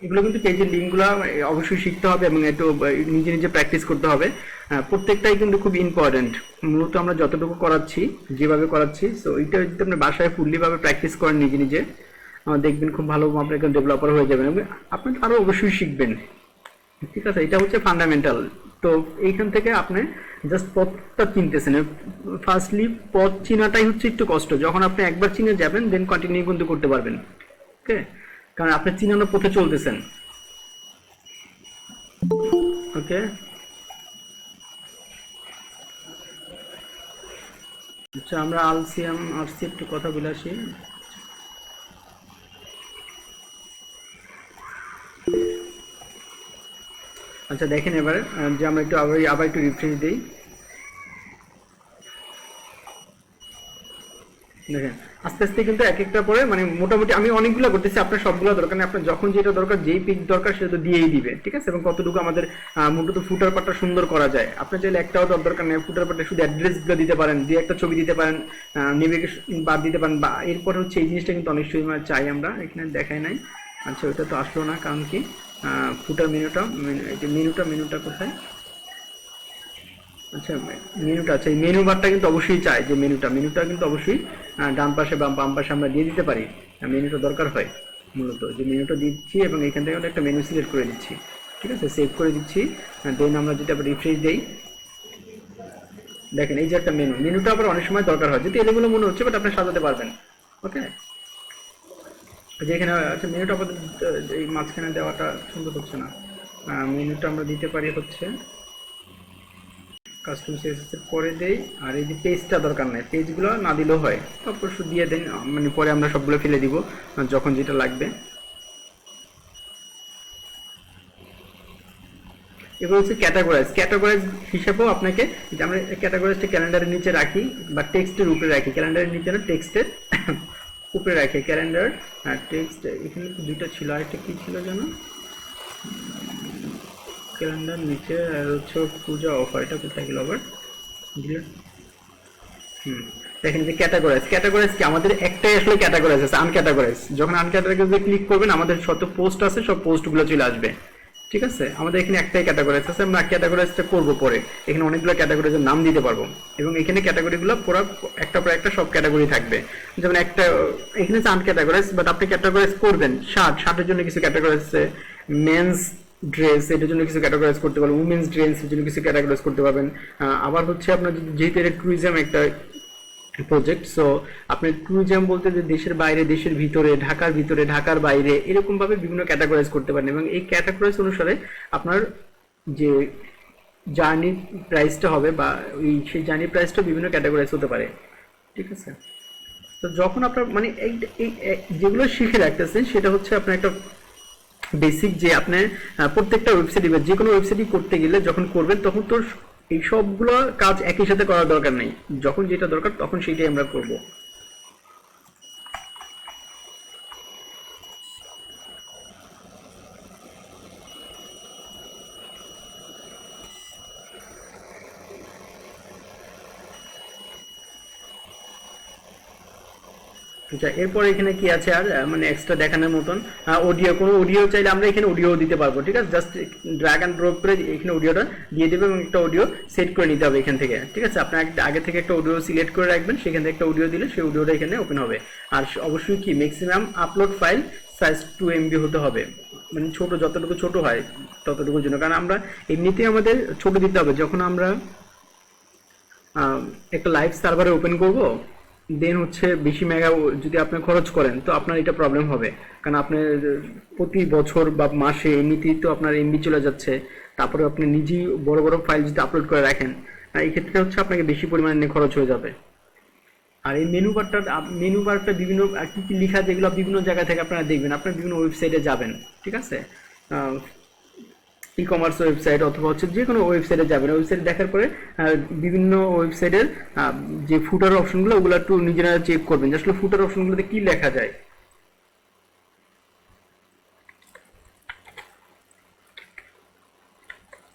এগুলো কিন্তু পেজের লিঙ্কগুলো অবশ্যই শিখতে হবে এবং একটু নিজে নিজে প্র্যাকটিস করতে হবে, প্রত্যেকটাই কিন্তু খুব ইম্পর্টেন্ট। মূলত আমরা যতটুকু করাচ্ছি, যেভাবে করাচ্ছি, সো এইটা যদি আপনি বাসায় ফুললি ভাবে প্র্যাকটিস করেন নিজে নিজে, দেখবেন খুব ভালো আপনি একজন ডেভেলপার হয়ে যাবেন এবং আপনি আরো অবশ্যই শিখবেন। ঠিক আছে, এটা হচ্ছে ফান্ডামেন্টাল। তো এইখান থেকে আপনি জাস্ট পথটা চিনতেছেন। ফার্স্টলি পথ চিনাটাই হচ্ছে একটু কষ্ট, যখন আপনি একবার চিনে যাবেন দেন কন্টিনিউ কিন্তু করতে পারবেন। ওকে, কারণ আপনি চিনানোর পথে চলতেছেন। ওকে, আচ্ছা আমরা আলসিয়াম আরসি একটু কথা বলে আসি। আচ্ছা দেখেন এবার যে আমরা একটু আবার একটু রিফ্রেশ দিই। দেখেন আস্তে আস্তে কিন্তু এক একটা পরে মানে মোটামুটি আমি অনেকগুলো করতেছি, আপনার সবগুলো দরকার নেই, আপনার যখন যেটা দরকার যেই পিক দরকার সেটা তো দিয়েই দিবে। ঠিক আছে, এবং কতটুকু আমাদের মূলত ফুটার পাটটা সুন্দর করা যায়, আপনার চাইলে একটাও দরকার নেই, ফুটার পাটটা শুধু অ্যাড্রেসগুলো দিতে পারেন, দিয়ে একটা ছবি দিতে পারেন, নেভিগেশন বাদ দিতে পারেন, বা এরপর হচ্ছে এই জিনিসটা কিন্তু অনেক সময় চাই আমরা, এখানে দেখাই নাই। আচ্ছা ওটা তো আসলো না, কারণ কি ফুটার মেনুটা কোথায়? আচ্ছা মেনুটা, আচ্ছা এই মেনু বারটা কিন্তু অবশ্যই চাই, যে মেনুটা কিন্তু অবশ্যই ডান পাশে বা বাম পাশে আমরা দিয়ে দিতে পারি। মেনুটা দরকার হয় মূলত, যে মেনুটা দিচ্ছি এবং এখান থেকে আমরা একটা মেনু সিলেক্ট করে দিচ্ছি। ঠিক আছে, সেভ করে দিচ্ছি। দেন আমরা যদি আবার রিফ্রেশ দেই, দেখেন এই যে একটা মেনুটা আবার অনেক সময় দরকার হয়, যদি এগুলো মনে হচ্ছে বাট আপনি সাজাতে পারবেন। ওকে, যে এখানে আচ্ছা মেনুটা আবার এই মাঝখানে দেওয়াটা সুন্দর হচ্ছে না, মেনুটা আমরা দিতে পারি হচ্ছে কাস্টম সিএসএস করে দেই। আর এই যে পেজটা দরকার নাই, পেজগুলো না দিলেও হয়, তারপর শুধু দিয়ে দেন, মানে পরে আমরা সবগুলো ফেলে দিব যখন যেটা লাগবে। এগুলো হচ্ছে ক্যাটাগরাইজ হিসাবেও আপনাকে, যে আমরা ক্যাটাগরাইজটা ক্যালেন্ডারের নিচে রাখি বা টেক্সটের উপরে রাখি, ক্যালেন্ডারের নিচে না টেক্সটের উপরে রাখি, ক্যালেন্ডার টেক্সট। এখানে দুইটা ছিল, আরেকটা কি ছিল যেন, ক্যালেন্ডার নিচে আর হচ্ছে পূজা অফার, এটা কোথায় গেল আবার ডিলিট। দেখেন যে ক্যাটাগরাইজ কি আমাদের একটাই আসলে ক্যাটাগরাইজ আছে, আনক্যাটাগরাইজ। যখন আনক্যাটাগরাইজে ক্লিক করবেন আমাদের যত পোস্ট আছে সব পোস্টগুলো চলে আসবে। ঠিক আছে, আমাদের এখানে একটাই ক্যাটাগরাইজ আছে, আমরা ক্যাটাগরাইজটা করব পরে, এখানে অনেকগুলো ক্যাটাগরাইজের নাম দিতে পারবো এবং এখানে ক্যাটাগরিগুলো পুরো একটা পর একটা সব ক্যাটাগরি থাকবে। যেমন একটা এখানে হচ্ছে আনক্যাটাগরাইজ, বাট আপনি ক্যাটাগরাইজ করবেন শার্টের জন্য কিছু ক্যাটাগরাইজ আছে, মেন্স ড্রেস এটার জন্য কিছু ক্যাটাগরাইজ করতে পারবেন, উমেন্স ড্রেসের জন্য কিছু ক্যাটাগরাইজ করতে পারবেন। আবার হচ্ছে আপনার যেহেতু এটা ট্যুরিজম একটা প্রজেক্ট, সো আপনি ট্যুরিজম বলতে যে দেশের বাইরে, দেশের ভিতরে, ঢাকার বাইরে, এরকম ভাবে বিভিন্ন ক্যাটাগরাইজ করতে পারেন এবং এই ক্যাটাগরাইজ অনুসারে আপনার যে জার্নি প্রাইসটা হবে বা সেই জার্নি প্রাইসটা বিভিন্ন ক্যাটাগরাইজ হতে পারে। ঠিক আছে, তো যখন আপনার মানে যেগুলো শিখে রাখতেছেন সেটা হচ্ছে আপনার একটা বেসিক, যে আপনি প্রত্যেকটা ওয়েবসাইটে বা যে কোনো ওয়েবসাইটই করতে গেলে যখন করবেন তখন তো এই সবগুলো কাজ একই সাথে করার দরকার নেই, যখন যেটা দরকার তখন সেটাই আমরা করব। আচ্ছা এরপর এখানে কি আছে আর মানে এক্সট্রা দেখানোর মতন, কোনো অডিও চাইলে আমরা এখানে অডিও দিতে পারবো। ঠিক আছে, জাস্ট ড্র্যাগ অ্যান্ড ড্রপ করে এখানে অডিওটা দিয়ে দেবে এবং একটা অডিও সেট করে নিতে হবে এখান থেকে। ঠিক আছে, আপনার আগে থেকে একটা অডিও সিলেক্ট করে রাখবেন, সেখান থেকে একটা অডিও দিলে সেই অডিওটা এখানে ওপেন হবে। আর অবশ্যই কি maximum upload file size 2 MB হতে হবে, মানে ছোট, যতটুকু ছোট হয় ততটুকুর জন্য, কারণ আমরা এমনিতেই আমাদের ছোট দিতে হবে। যখন আমরা একটা লাইভ সার্ভারে ওপেন করব দেন হচ্ছে বেশি মেগা যদি আপনি খরচ করেন তো আপনার এটা প্রবলেম হবে, কারণ আপনি প্রতি বছর বা মাসে এমনিতেই তো আপনার এমবি চলে যাচ্ছে, তারপরে আপনি নিজেই বড় বড় ফাইল যদি আপলোড করে রাখেন, এই ক্ষেত্রে হচ্ছে আপনাকে বেশি পরিমাণে খরচ হয়ে যাবে। আর এই মেনু বারটা বিভিন্ন কি কি লেখা, যেগুলো বিভিন্ন জায়গা থেকে আপনারা দেখবেন, আপনারা বিভিন্ন ওয়েবসাইটে যাবেন। ঠিক আছে, ই কমার্স ওয়েবসাইট অথবা হচ্ছে যে কোনো ওয়েবসাইটে যাবেন, ওয়েবসাইট দেখার পরে বিভিন্ন ওয়েবসাইটের যে ফুটার অপশনগুলো ওগুলো একটু নিজেরা চেক করবেন যে আসলে ফুটার অপশনগুলোতে কি লেখা যায়।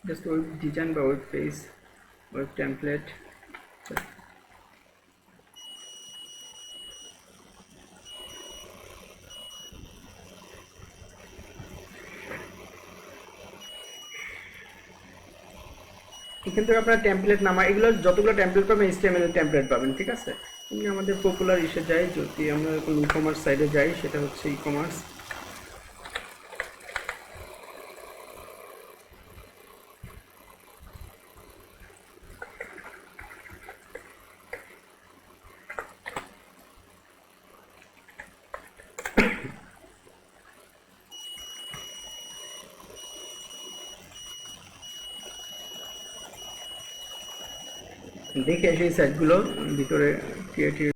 জাস্ট ওয়েব ডিজাইন বা ওয়েব পেজ, ওয়েব টেমপ্লেট। এখান থেকে আপনার টেমপ্লেট নামা, এগুলো যতগুলো টেমপ্লেট পাবেন HTML এর টেমপ্লেট পাবেন। ঠিক আছে, এমনি আমাদের পপুলার ইসে যাই, যদি আমরা এখন ই কমার্স সাইডে যাই, সেটা হচ্ছে ই কমার্স। দেখে সেই সাইটগুলো ভিতরে ক্রিয়েটিভ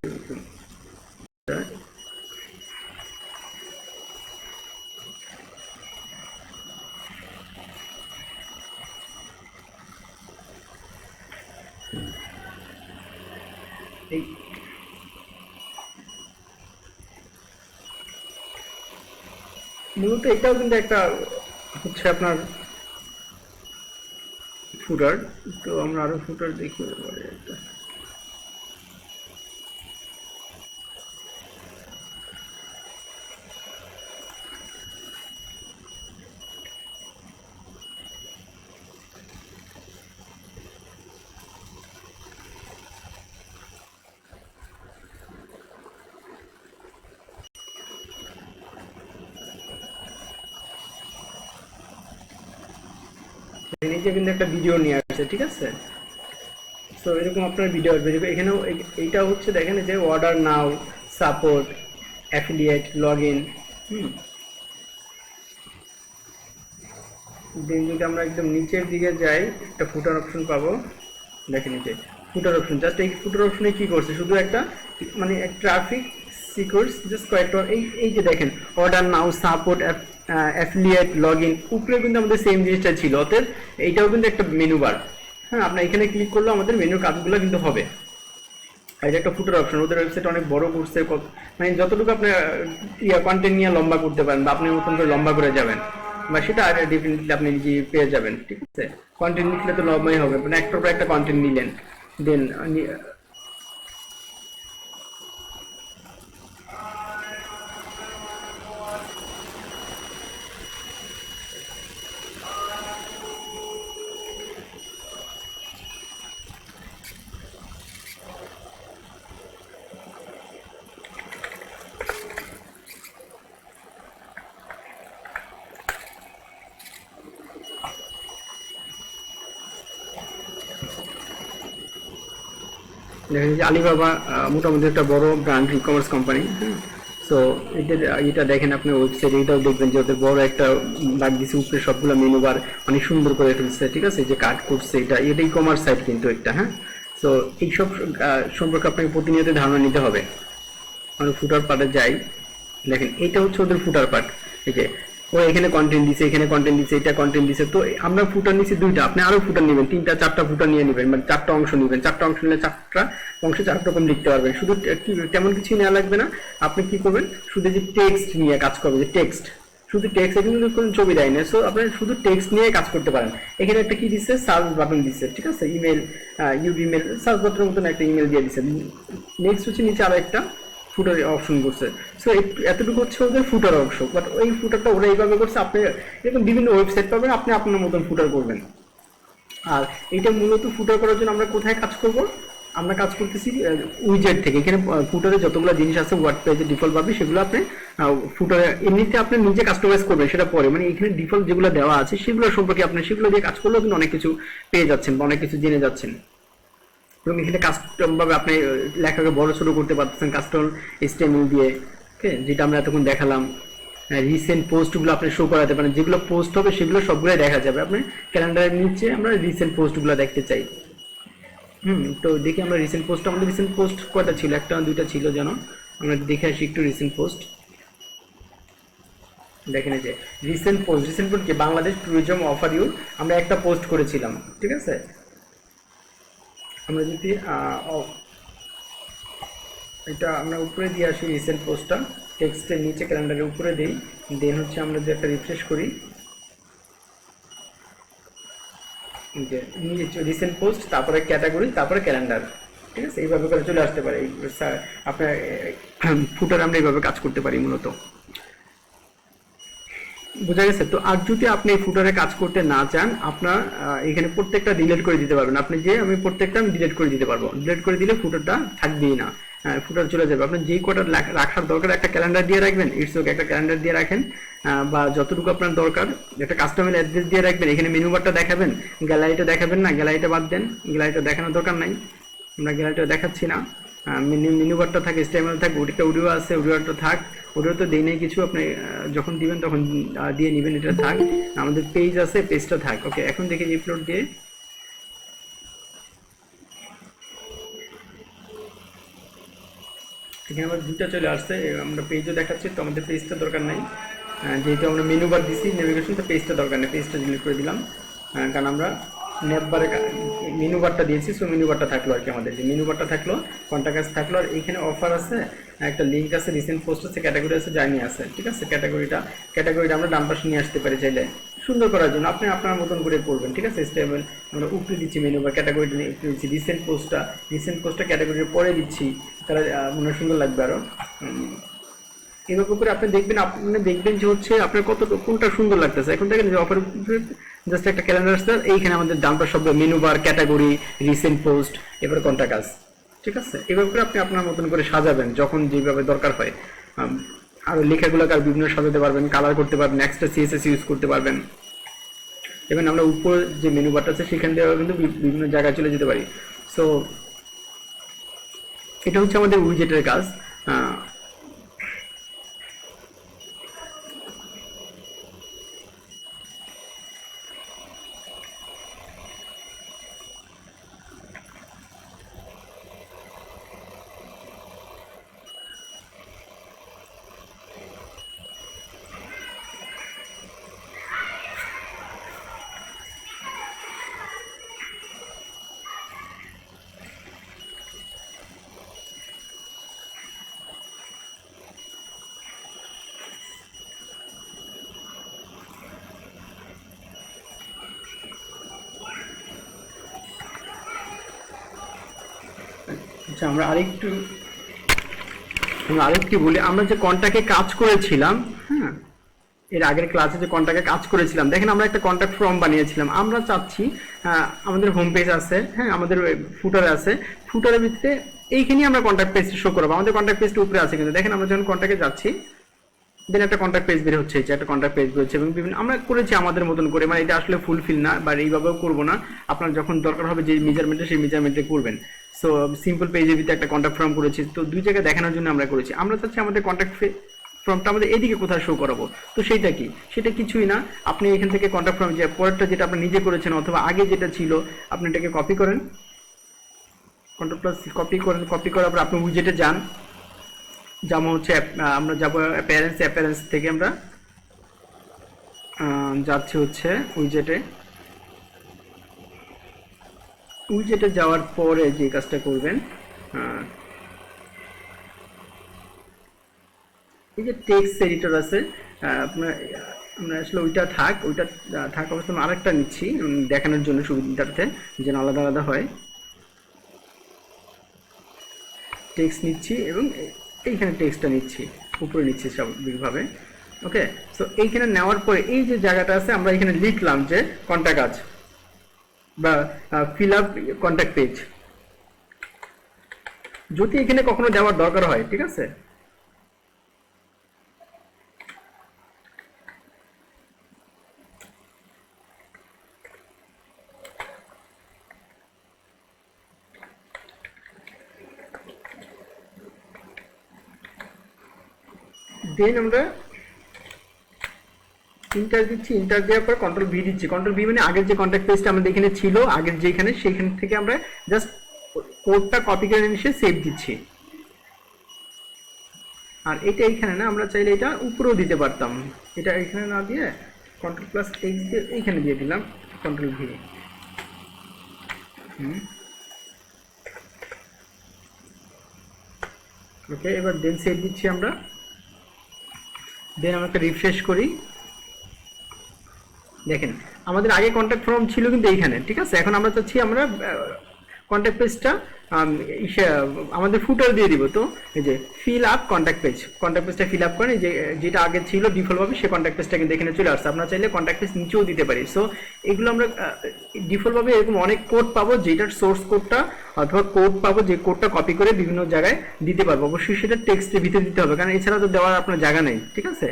এই মূলত এটাও কিন্তু একটা হচ্ছে আপনার ফুটার। তো আমরা আরো ফুটার দেখি এবারে একটা। নিচে কিন্তু একটা ভিডিও নিয়ে আসছে, ঠিক আছে। তো এরকম আপনার ভিডিও আসবে, এখানেও এইটা হচ্ছে দেখেন যে order now, support, affiliate, log in. Then যদি আমরা একদম নিচের দিকে যাই, একটা ফুটার অপশন পাবো। দেখেন নিচে ফুটার অপশন, জাস্ট এই ফুটার অপশনে কি করছে, শুধু একটা মানে ট্রাফিক সিকিউরস, জাস্ট কয়েকটা এই যে দেখেন order now, support, affiliate, log in, উপরে কিন্তু আমাদের সেম জিনিসটা ছিল। অতএব এইটাও কিন্তু একটা মেনু বার। হ্যাঁ, আপনার এখানে ক্লিক করলে আমাদের মেনুর কাজগুলো কিন্তু হবে। আর এটা একটা ফুটার অপশন, ওদের ওয়েবসাইট অনেক বড় করছে, মানে যতটুকু আপনি কন্টেন্ট নিয়ে লম্বা করতে পারেন বা আপনি মতন করে লম্বা করে যাবেন, বা সেটা আর ডেফিনেটলি আপনি নিজে পেয়ে যাবেন, ঠিক আছে। কন্টেন্ট লিখলে তো লম্বাই হবে, মানে একটার পর একটা কন্টেন্ট নিলেন, দেন দেখেন যে আলিবাবা মোটামুটি একটা বড় ব্র্যান্ড ই কমার্স কোম্পানি। হ্যাঁ, সো এটা দেখেন আপনি ওয়েবসাইট, এটাও দেখবেন যে ওদের বড় একটা দাগ দিচ্ছে উপরে, সবগুলো মেনু বার অনেক সুন্দর করে ফেলছে, ঠিক আছে। যে কাট করছে এটা ই কমার্স সাইট কিন্তু একটা। হ্যাঁ, সো এইসব সম্পর্কে আপনাকে প্রতিনিয়ত ধারণা নিতে হবে। আমরা ফুটার পার্টে যাই, দেখেন এটা হচ্ছে ওদের ফুটার পার্ট। এই যে ও এখানে কন্টেন্ট দিছে, এখানে কন্টেন্ট দিছে, এটা কন্টেন্ট দিছে। তো আমরা ফুটার নিচ্ছি দুইটা, আপনি আরো ফুটার নেবেন, 3টা 4টা ফুটার নিয়ে নেবেন, মানে 4টা অংশ নেবেন। 4টা অংশ নিলে 4টা অংশে 4 রকম লিখতে পারবেন। শুধু তেমন কিছু নেওয়া লাগবে না। আপনি কি করবেন, শুধু যে টেক্সট নিয়ে কাজ করবে, যে টেক্সট, শুধু টেক্সট, এখানে কোনো ছবি দেয় না। সো আপনি শুধু টেক্সট নিয়ে কাজ করতে পারেন। এখানে একটা কি দিচ্ছে, সার্চ বাটন দিচ্ছে, ঠিক আছে। ইমেল, ইউবি মেল, সার্চ বাটনের মতন একটা ইমেল দিয়ে দিচ্ছে। নেক্সট হচ্ছে নিচে আরো একটা ফুটার অপশন করছে। সো এতটুকু হচ্ছে ওদের ফুটার অংশ। বাট ওই ফুটারটা ওরা এইভাবে করছে, আপনি এরকম বিভিন্ন ওয়েবসাইট পাবেন, আপনি আপনার মতন ফুটার করবেন। আর এটা মূলত ফুটার করার জন্য আমরা কোথায় কাজ করব, আমরা কাজ করতেছি উইজেট থেকে। এখানে ফুটারে যতগুলো জিনিস আছে ওয়ার্ড পেজে ডিফল্ট পাবে, সেগুলো আপনি ফুটারে এমনিতে আপনি নিজে কাস্টমাইজ করবেন সেটা পরে। মানে এখানে ডিফল্ট যেগুলো দেওয়া আছে সেগুলো সম্পর্কে আপনি সেগুলো দিয়ে কাজ করলেও কিন্তু অনেক কিছু পেয়ে যাচ্ছেন বা অনেক কিছু জেনে যাচ্ছেন। এবং এখানে কাস্টম ভাবে আপনি লেখাকে বড় ছোট করতে পারতেছেন কাস্টম এসটিএমএল দিয়ে, ওকে, যেটা আমরা এতক্ষণ দেখালাম। রিসেন্ট পোস্টগুলো আপনি শো করাতে পারেন, যেগুলো পোস্ট হবে সেগুলো সবগুলোই দেখা যাবে। আপনি ক্যালেন্ডারের নিচে আমরা রিসেন্ট পোস্টগুলো দেখতে চাই। তো দেখি আমরা রিসেন্ট পোস্ট, আমাদের রিসেন্ট পোস্ট কয়টা ছিল, একটা দুইটা ছিল যেন, আমরা দেখে আসি একটু রিসেন্ট পোস্ট। দেখেন এই যে রিসেন্ট পোস্ট কি, বাংলাদেশ ট্যুরিজম অফার ইউ, আমরা একটা পোস্ট করেছিলাম, ঠিক আছে। আমরা যদি এটা আমরা উপরে দিয়ে আসি রিসেন্ট পোস্টটা, টেক্সটের নিচে ক্যালেন্ডারের উপরে দিই, দেন হচ্ছে আমরা যদি একটা রিফ্রেশ করি, যে নিচে রিসেন্ট পোস্ট, তারপরে ক্যাটাগরি, তারপরে ক্যালেন্ডার, ঠিক আছে। এইভাবে করে চলে আসতে পারে আপনার ফুটার, আমরা এইভাবে কাজ করতে পারি মূলত। বোঝা গেছে তো। আর যদি আপনি এই ফুটারে কাজ করতে না চান, আপনার এখানে প্রত্যেকটা ডিলিট করে দিতে পারবেন। আপনি যে আমি প্রত্যেকটা আমি ডিলিট করে দিতে পারবো, ডিলিট করে দিলে ফুটারটা থাকবেই না। ফুটার চলে যাবে। আপনি যেই কটা রাখার দরকার একটা ক্যালেন্ডার দিয়ে রাখবেন, ইটস ওকে, একটা ক্যালেন্ডার দিয়ে রাখেন, বা যতটুকু আপনার দরকার একটা কাস্টমার অ্যাড্রেস দিয়ে রাখবেন। এখানে মেনু বারটা দেখাবেন, গ্যালারিটা দেখাবেন না, গ্যালারিটা বাদ দেন, গ্যালারিটা দেখানোর দরকার নাই, আমরা গ্যালারিটা দেখাচ্ছি না। মেনু বারটা থাকে, স্টেমেল থাকে, ওটা অডিও আছে, অডিওটা থাক, অডিও তো দেই নাই কিছু, আপনি যখন দিবেন তখন দিয়ে নেবেন, এটা থাক। আমাদের পেজ আছে, পেজটা থাক। ওকে, এখন দেখি রিপলোড দিয়ে এখানে আমার দুটা চলে আসছে, আমরা পেজও দেখাচ্ছি, তো আমাদের পেজটা দরকার নাই, যেহেতু আমরা মেনু বার দিছি নেভিগেশন, তো পেজটা দরকার নেই, পেজটা ডিলিট করে দিলাম, কারণ আমরা নেট বারে মেনু বারটা দিয়েছি, সো মেনু বারটা থাকলো আর কি, আমাদের যে মেনু বারটা থাকলো, কন্টাক্ট থাকলো, আর এইখানে অফার আছে, একটা লিঙ্ক আছে, রিসেন্ট পোস্ট আছে, ক্যাটাগরি আছে, জার্নি আছে, ঠিক আছে। ক্যাটাগরিটা আমরা ডান পাশে নিয়ে আসতে পারি চাইলে, সুন্দর করার জন্য আপনি আপনার মতন করে করবেন, ঠিক আছে। স্টেবল আমরা উপরে দিচ্ছি মেনু বা ক্যাটাগরিটা নিয়ে উপরে দিচ্ছি, রিসেন্ট পোস্টটা ক্যাটাগরির পরে দিচ্ছি, তাহলে মনে হয় সুন্দর লাগবে আরও। এভাবে করে আপনি দেখবেন যে হচ্ছে আপনার কোনটা সুন্দর লাগতেছে। এখন দেখেন যে অফার জাস্ট একটা ক্যালেন্ডার আসছে, এইখানে আমাদের ডান পাশে সব menu bar, category, recent post, এবার কন্টাক্ট আস, ঠিক আছে। এভাবে করে আপনি আপনার মতন করে সাজাবেন যখন যেভাবে দরকার হয়। আর লেখাগুলোকে আর বিভিন্ন সাজাতে পারবেন, কালার করতে পারবেন, এক্সট্রা সিএসএস ইউজ করতে পারবেন। এবং আমরা উপরে যে মেনু বারটা আছে সেখান থেকে কিন্তু বিভিন্ন জায়গায় চলে যেতে পারি। সো এটা হচ্ছে আমাদের উইজেটের কাজ। আচ্ছা, আমরা আরেকটু বলি, আমরা যে কন্টাক্টে কাজ করেছিলাম, হ্যাঁ, এর আগের ক্লাসে যে কন্টাক্টে কাজ করেছিলাম, দেখেন আমরা একটা কন্টাক্ট ফর্ম বানিয়েছিলাম। আমরা চাচ্ছি আমাদের হোম পেজ আছে, হ্যাঁ, আমাদের ফুটারে আছে, ফুটারের ভিতরে এইখানে আমরা কন্টাক্ট পেজটা শো করবো। আমাদের কন্টাক্ট পেজটা উপরে আছে, কিন্তু দেখেন আমরা যখন কন্টাক্টে যাচ্ছি, দেন একটা কন্টাক্ট পেজ বের হচ্ছে, একটা কন্টাক্ট পেজ বের হচ্ছে, এবং বিভিন্ন আমরা করেছি আমাদের মতন করে, মানে এটা আসলে ফুলফিল না, বা এইভাবেও করবো না। আপনার যখন দরকার হবে যে মেজারমেন্টে, সেই মেজারমেন্টে করবেন। সো সিম্পল পেজের ভিতরে একটা কন্টাক্ট ফর্ম করেছি, তো দুই জায়গায় দেখানোর জন্য আমরা করেছি। আমরা চাচ্ছি আমাদের কন্টাক্ট ফর্মটা আমাদের এদিকে কোথায় শো করাবো, তো সেইটা কি, সেটা কিছুই না। আপনি এখান থেকে কন্টাক্ট ফর্ম যে পরেরটা যেটা আপনি নিজে করেছেন অথবা আগে যেটা ছিল, আপনি এটাকে কপি করেন, কন্ট্রোল প্লাস কপি করার পর আপনি উইজেটে যান, যেমন হচ্ছে আমরা যাবো অ্যাপিয়ারেন্স থেকে আমরা যাচ্ছি হচ্ছে উইজেটে যাওয়ার পরে যে কাজটা করবেন, এই যে টেক্সট এডিটর আছে, আপনার আমরা আসলে ওইটা থাক অবস্থা আরেকটা নিচ্ছি দেখানোর জন্য সুবিধার্থে, যেন আলাদা আলাদা হয়। টেক্সট নিচ্ছি এবং এইখানে টেক্সটটা নিচ্ছি, উপরে নিচ্ছি স্বাভাবিকভাবে। ওকে, সো এইখানে নেওয়ার পরে এই যে জায়গাটা আছে, আমরা এখানে লিখলাম যে কন্টাক্ট আজ বা ফিল আপ কন্টাক্ট পেজ, যদি এখানে কখনো দেওয়ার দরকার হয়, ঠিক আছে। দেন আমরা ইন্টার দিচ্ছি, ইন্টার দেওয়ার পর কন্ট্রোল ভি দিচ্ছি। কন্ট্রোল ভি মানে আগের যে কন্ট্যাক্ট পেজটা আমাদের এখানে ছিল, আগের যেখানে, সেখান থেকে আমরা জাস্ট কোডটা কপি করে নিয়ে সেভ দিচ্ছি। আর এটা এইখানে না, আমরা চাইলে এটা উপরেও দিতে পারতাম, এটা এখানে না দিয়ে কন্ট্রোল প্লাস এক্স দিয়ে এইখানে দিয়ে দিলাম, কন্ট্রোল ভি। ওকে, এবার দেন সেভ দিচ্ছি আমরা। দেন আমরা একটা রিফ্রেশ করি, দেখেন আমাদের আগে কন্ট্যাক্ট ফর্ম ছিল কিন্তু এইখানে, ঠিক আছে। এখন আমরা চাচ্ছি আমরা কন্ট্যাক্ট পেজটা আমাদের ফুটার দিয়ে দিব। তো এই যে ফিল আপ কন্ট্যাক্ট পেজটা ফিল আপ করেন, যে যেটা আগে ছিল ডিফল্ট ভাবে সে কন্ট্যাক্ট পেজটা কিন্তু এখানে চলে আসছে। আপনারা চাইলে কন্ট্যাক্ট পেজ নিচেও দিতে পারি। সো এগুলো আমরা ডিফল্ট ভাবে এরকম অনেক কোড পাবো, যেটার সোর্স কোডটা অথবা কোড পাবো, যে কোডটা কপি করে বিভিন্ন জায়গায় দিতে পারবো। অবশ্যই সেটা টেক্সটের ভিতরে দিতে হবে, কারণ এছাড়া তো দেওয়ার আপনার জায়গা নেই। ঠিক আছে,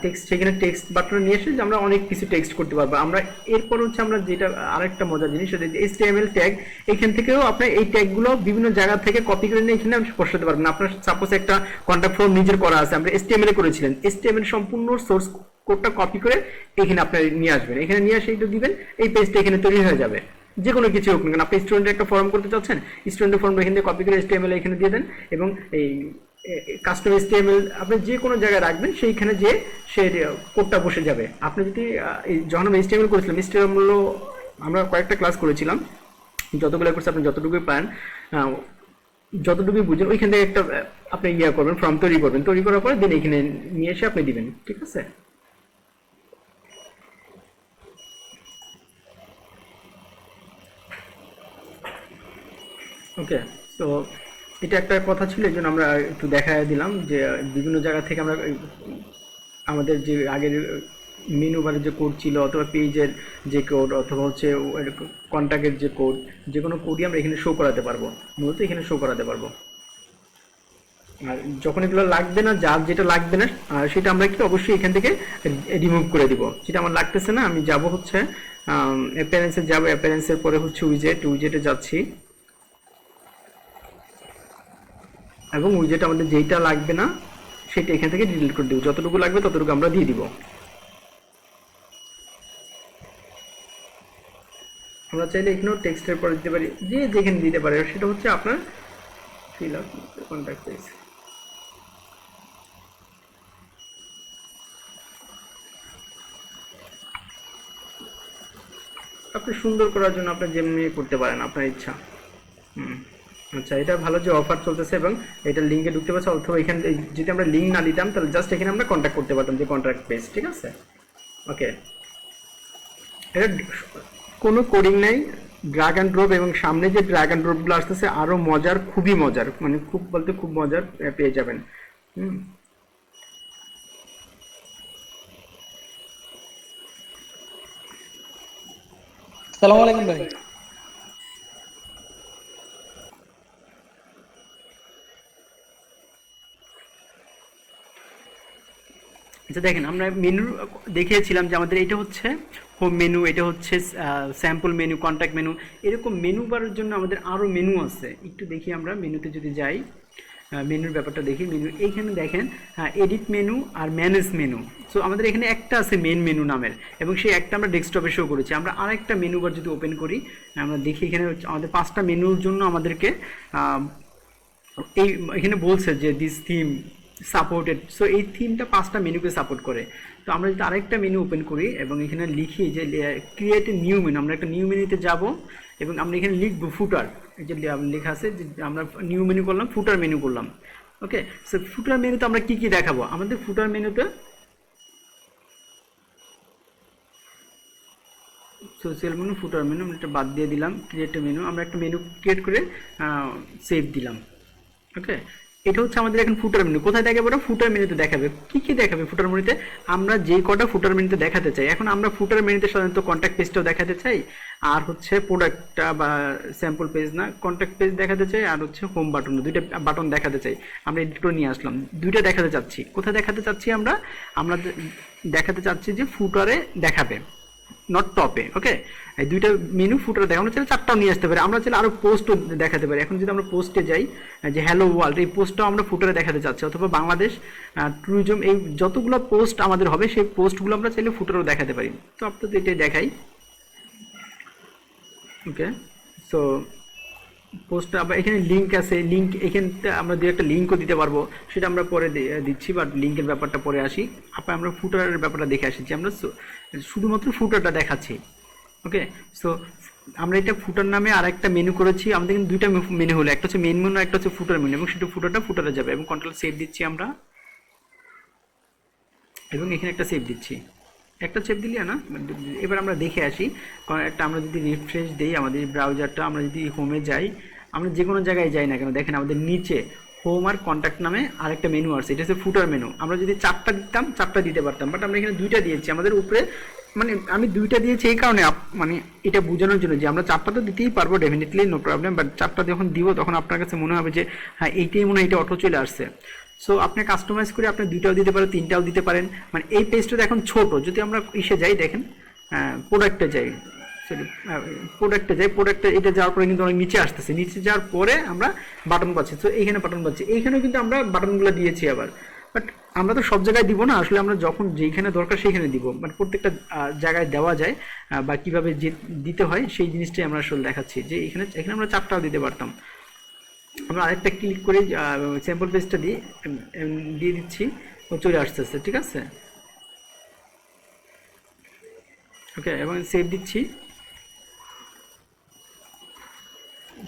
টেক্সট, সেখানে টেক্সট বাটন নিয়ে এসে আমরা অনেক কিছু টেক্সট করতে পারবো। আমরা এরপর হচ্ছে আমরা যেটা আরেকটা মজার জিনিস, সেটা HTML ট্যাগ। এখান থেকেও আপনার এই ট্যাগগুলো বিভিন্ন জায়গা থেকে কপি করে নিয়ে এখানে বসাতে পারবেন। আপনার সাপোজ একটা কন্ট্যাক্ট ফর্ম নিজের করা আছে, আমরা HTML এ করেছিলেন, HTML সম্পূর্ণ সোর্স কোডটা কপি করে এখানে আপনার নিয়ে আসবেন, এখানে নিয়ে আসে এইটা দিবেন, এই পেজটা এখানে তৈরি হয়ে যাবে। যে কোনো কিছু হোক না কেন, আপনি স্টুডেন্টের একটা ফর্ম করতে চাচ্ছেন, স্টুডেন্টের ফর্ম এখান থেকে কপি করে HTML এখানে দিয়ে দেন, এবং এই কাস্টম HTML আপনি যে কোনো জায়গায় রাখবেন, সেইখানে যে সে কোডটা বসে যাবে। আপনি যদি যখন আমরা HTML করেছিলাম, HTML আমরা কয়েকটা ক্লাস করেছিলাম, যতগুলো করছে আপনি যতটুকুই পান, যতটুকুই বুঝেন, ওইখান থেকে একটা আপনি করবেন, ফর্ম তৈরি করবেন, তৈরি করার পরে দেন এখানে নিয়ে এসে আপনি দিবেন। ঠিক আছে, ওকে। তো এটা একটা কথা ছিল, এই জন্য আমরা একটু দেখা দিলাম যে বিভিন্ন জায়গা থেকে আমরা আমাদের যে আগের মেনু বারের যে কোড ছিল, অথবা পেজের যে কোড, অথবা হচ্ছে কন্ট্যাক্টের যে কোড, যে কোনো কোডই আমরা এখানে শো করাতে পারবো, মূলত এখানে শো করাতে পারবো। আর যখন এগুলো লাগবে না, যার যেটা লাগবে না সেটা আমরা কি অবশ্যই এখান থেকে রিমুভ করে দিব। যেটা আমার লাগতেছে না, আমি যাব হচ্ছে অ্যাপিয়ারেন্সে যাব, অ্যাপিয়ারেন্সের পরে হচ্ছে উইজেটে যাচ্ছি, এবং উইজেট আমাদের যেইটা লাগবে না সেটা এখান থেকে ডিলিট করে দিব, যতটুকু লাগবে ততটুকু আমরা দিয়ে দিব। আমরা চাইলে এখানেও টেক্সটের পরে দিতে পারি, যে যেখানে দিতে পারে, সেটা হচ্ছে আপনার ফিল আপ কন্ট্যাক্ট পেজ। আপনি সুন্দর করার জন্য আপনি যেমনি করতে পারেন, আপনার ইচ্ছা। আচ্ছা, এটা ভালো যে অফার চলতেছে এবং এটা লিঙ্কে ঢুকতে পারছে, অথবা এখানে যদি আমরা লিঙ্ক না দিতাম তাহলে জাস্ট এখানে আমরা কন্ট্যাক্ট করতে পারতাম, যে কন্ট্যাক্ট পেজ। ঠিক আছে, ওকে। এটা কোনো কোডিং নাই, ড্র্যাগ অ্যান্ড ড্রপ, এবং সামনে যে ড্র্যাগ অ্যান্ড ড্রপগুলো আসতেছে আরও মজার, খুবই মজার, মানে খুব বলতে খুব মজার পেয়ে যাবেন। হুম, সালাম আলাইকুম ভাই। আচ্ছা দেখেন, আমরা মেনু দেখিয়েছিলাম যে আমাদের এটা হচ্ছে হোম মেনু, এটা হচ্ছে স্যাম্পল মেনু, কন্ট্যাক্ট মেনু, এরকম মেনু বারের জন্য আমাদের আরও মেনু আছে। একটু দেখি, আমরা মেনুতে যদি যাই, মেনুর ব্যাপারটা দেখি। মেনু এইখানে দেখেন, এডিট মেনু আর ম্যানেজ মেনু। সো আমাদের এখানে একটা আছে মেন মেনু নামের, এবং সেই একটা আমরা ডেস্কটপে শো করেছি। আমরা আরেকটা মেনু বার যদি ওপেন করি, আমরা দেখি এখানে আমাদের 5টা মেনুর জন্য আমাদেরকে এই এখানে বলছে যে দিস থিম সাপোর্টেড। সো এই থিমটা 5টা মেনুকে সাপোর্ট করে। তো আমরা যদি আরেকটা মেনু ওপেন করি এবং এখানে লিখি যে ক্রিয়েট এ নিউ মেনু, আমরা একটা নিউ মেনুতে যাব এবং আমরা এখানে লিখবো ফুটার। এই যে লেখা আছে যে আমরা নিউ মেনু করলাম, ফুটার মেনু করলাম। ওকে, সো ফুটার মেনুতে আমরা কি কি দেখাবো? আমাদের ফুটার মেনুতে সোশ্যাল মেনু, ফুটার মেনু, এটা বাদ দিয়ে দিলাম, ক্রিয়েট মেনু, আমরা একটা মেনু ক্রিয়েট করে সেভ দিলাম। ওকে, এটা হচ্ছে আমাদের এখন ফুটার মেনু। কোথায় দেখাবে? ওটা ফুটার মেনুতে দেখাবে। কি কি দেখাবে ফুটার মেনুতে? আমরা যে কটা ফুটার মেনুতে দেখাতে চাই। এখন আমরা ফুটার মেনুতে সাধারণত কন্ট্যাক্ট পেজটাও দেখাতে চাই, আর হচ্ছে প্রোডাক্টটা বা স্যাম্পল পেজ না, কন্ট্যাক্ট পেজ দেখাতে চাই, আর হচ্ছে হোম বাটন, দুইটা বাটন দেখাতে চাই। আমরা এডিট করে নিয়ে আসলাম, দুইটা দেখাতে চাচ্ছি। কোথায় দেখাতে চাচ্ছি? আমরা আমরা দেখাতে চাচ্ছি যে ফুটারে দেখাবে, নট টপে। ওকে, এই দুইটা মেনু ফুটারে দেখে, আমরা চাইলে 4টাও নিয়ে আসতে পারি, আমরা চাইলে আরো পোস্টও দেখাতে পারি। এখন যদি আমরা পোস্টে যাই, যে হ্যালো ওয়ার্ল্ড, এই পোস্টটাও আমরা ফুটারে দেখাতে চাচ্ছি, অথবা বাংলাদেশ ট্যুরিজম, এই যতগুলো পোস্ট আমাদের হবে সেই পোস্টগুলো আমরা চাইলে ফুটারেও দেখাতে পারি। তো আপনাদের এটাই দেখাই। ওকে, সো পোস্টটা আবার এখানে লিঙ্ক আছে, লিঙ্ক এখানটা আমরা দু একটা লিঙ্কও দিতে পারবো, সেটা আমরা পরে দিচ্ছি, বাট লিঙ্কের ব্যাপারটা পরে আসি। আপনার আমরা ফুটারের ব্যাপারটা দেখে আসি, যে আমরা শুধুমাত্র ফুটারটা দেখাচ্ছি। ওকে, সো আমরা এটা ফুটার নামে আর একটা মেনু করেছি। আমাদের কিন্তু দুইটা মেনু হলো, একটা হচ্ছে মেন মেনু, একটা হচ্ছে ফুটার মেনু, এবং সেটা ফুটারটা ফুটারে যাবে, এবং কন্ট্রোল সেভ দিচ্ছি আমরা, এবং এখানে একটা সেভ দিচ্ছি। একটা সেভ দিলি না, এবার আমরা দেখে আসি। কারণ একটা আমরা যদি রিফ্রেশ দিই আমাদের ব্রাউজারটা, আমরা যদি হোমে যাই, আমরা যে কোনো জায়গায় যাই না কেন, দেখেন আমাদের নিচে হোম আর কন্ট্যাক্ট নামে আরেকটা মেনু আছে, এটা হচ্ছে ফুটার মেনু। আমরা যদি 4টা দিতাম 4টা দিতে পারতাম, বাট আমরা এখানে 2টা দিয়েছি। আমাদের উপরে মানে আমি 2টা দিয়েছি এই কারণে মানে এটা বোঝানোর জন্য যে আমরা 4টা তো দিতেই পারবো ডেফিনেটলি, নো প্রবলেম, বাট 4টা যখন দিব তখন আপনার কাছে মনে হবে যে হ্যাঁ এইটাই মনে হয় এটা অটো চলে আসছে। সো আপনি কাস্টমাইজ করে আপনি 2টাও দিতে পারেন, 3টাও দিতে পারেন। মানে এই পেজটা এখন ছোট, যদি আমরা ইসে যাই দেখেন প্রোডাক্টে যাই, সরি প্রোডাক্টে যাই, প্রোডাক্টে এটা যাওয়ার পরে কিন্তু অনেক নিচে আসতেছে, নিচে যাওয়ার পরে আমরা বাটন পাচ্ছি। তো এইখানে বাটন পাচ্ছি, এইখানেও কিন্তু আমরা বাটনগুলো দিয়েছি আবার, বাট আমরা তো সব জায়গায় দিব না আসলে, আমরা যখন যেখানে দরকার সেইখানে দিব, মানে প্রত্যেকটা জায়গায় দেওয়া যায় বা কিভাবে দিতে হয় সেই জিনিসটাই আমরা আসলে দেখাচ্ছি। যে এখানে এখানে আমরা 4টাও দিতে পারতাম। আমরা আরেকটা ক্লিক করে স্যাম্পল পেজটা দিয়ে দিচ্ছি, ও চলে আসতেছে, ঠিক আছে। ওকে, এবং সেভ দিচ্ছি,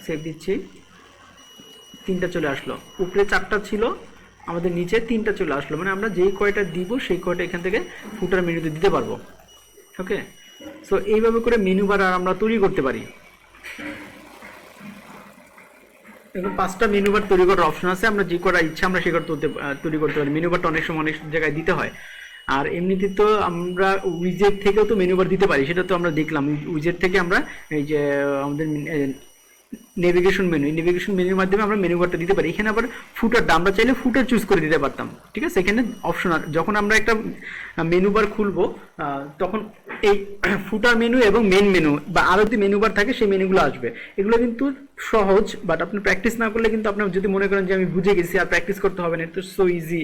সেভ দিচ্ছি, 3টা চলে আসলো। উপরে 4টা ছিল, আমাদের নিচে 3টা চলে আসলো। মানে আমরা যেই কয়টা দিব সেই কয়টা এখান থেকে ফুটার মেনুতে দিতে পারবো। ওকে, সো এইভাবে করে মেনু বার আমরা তৈরি করতে পারি। এখন 5টা মেনু বার তৈরি করার অপশন আছে, আমরা যে করা ইচ্ছা আমরা সে কটা তৈরি করতে পারি। মেনু বারটা অনেক সময় অনেক জায়গায় দিতে হয়। আর এমনিতে তো আমরা উইজেট থেকেও তো মেনু বার দিতে পারি, সেটা তো আমরা দেখলাম। উইজেট থেকে আমরা এই যে আমাদের নেভিগেশন মেনু, এই নেভিগেশন মেনুর মাধ্যমে আমরা মেনু বারটা দিতে পারি। এখানে আবার ফুটারটা আমরা চাইলে ফুটার চুজ করে দিতে পারতাম, ঠিক আছে। এখানে অপশন যখন আমরা একটা মেনু বার খুলবো তখন এই ফুটার মেনু এবং মেন মেনু বা আরও যদি মেনু বার থাকে সেই মেনুগুলো আসবে। এগুলো কিন্তু সহজ, বাট আপনি প্র্যাকটিস না করলে কিন্তু আপনার যদি মনে করেন যে আমি বুঝে গেছি আর প্র্যাকটিস করতে হবে না, এটা সো ইজি,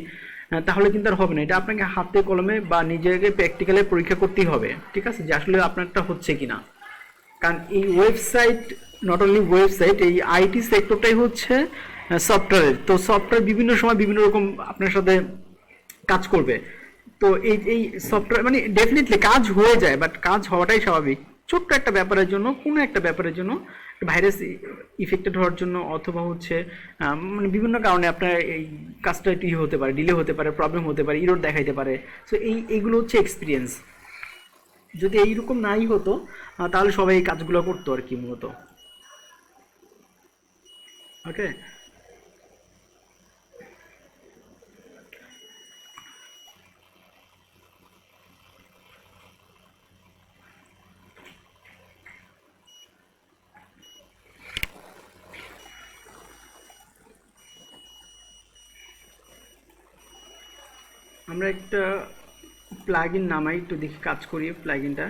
তাহলে কিন্তু আর হবে না। এটা আপনাকে হাতে কলমে বা নিজেকে প্র্যাকটিক্যালে পরীক্ষা করতেই হবে, ঠিক আছে, যে আসলে আপনারটা হচ্ছে কিনা। কারণ এই ওয়েবসাইট, নট অনলি ওয়েবসাইট, এই আইটি সেক্টরটাই হচ্ছে সফটওয়্যারের। তো সফটওয়্যার বিভিন্ন সময় বিভিন্ন রকম আপনার সাথে কাজ করবে। তো এই সফটওয়্যার মানে ডেফিনেটলি কাজ হয়ে যায়, বাট কাজ হওয়াটাই স্বাভাবিক। ছোট্ট একটা ব্যাপারের জন্য, কোনো একটা ব্যাপারের জন্য, ভাইরাস ইফেক্টেড হওয়ার জন্য, অথবা হচ্ছে মানে বিভিন্ন কারণে আপনার এই কাজটা একটু হতে পারে, ডিলে হতে পারে, প্রবলেম হতে পারে, ইরোর দেখাইতে পারে। সো এইগুলো হচ্ছে এক্সপিরিয়েন্স। যদি এইরকম নাই হতো তাহলে সবাই এই কাজগুলো করতো আর কি মূলত। ওকে, আমরা একটা প্লাগইন নামাই, একটু দেখি কাজ করি প্লাগইনটা।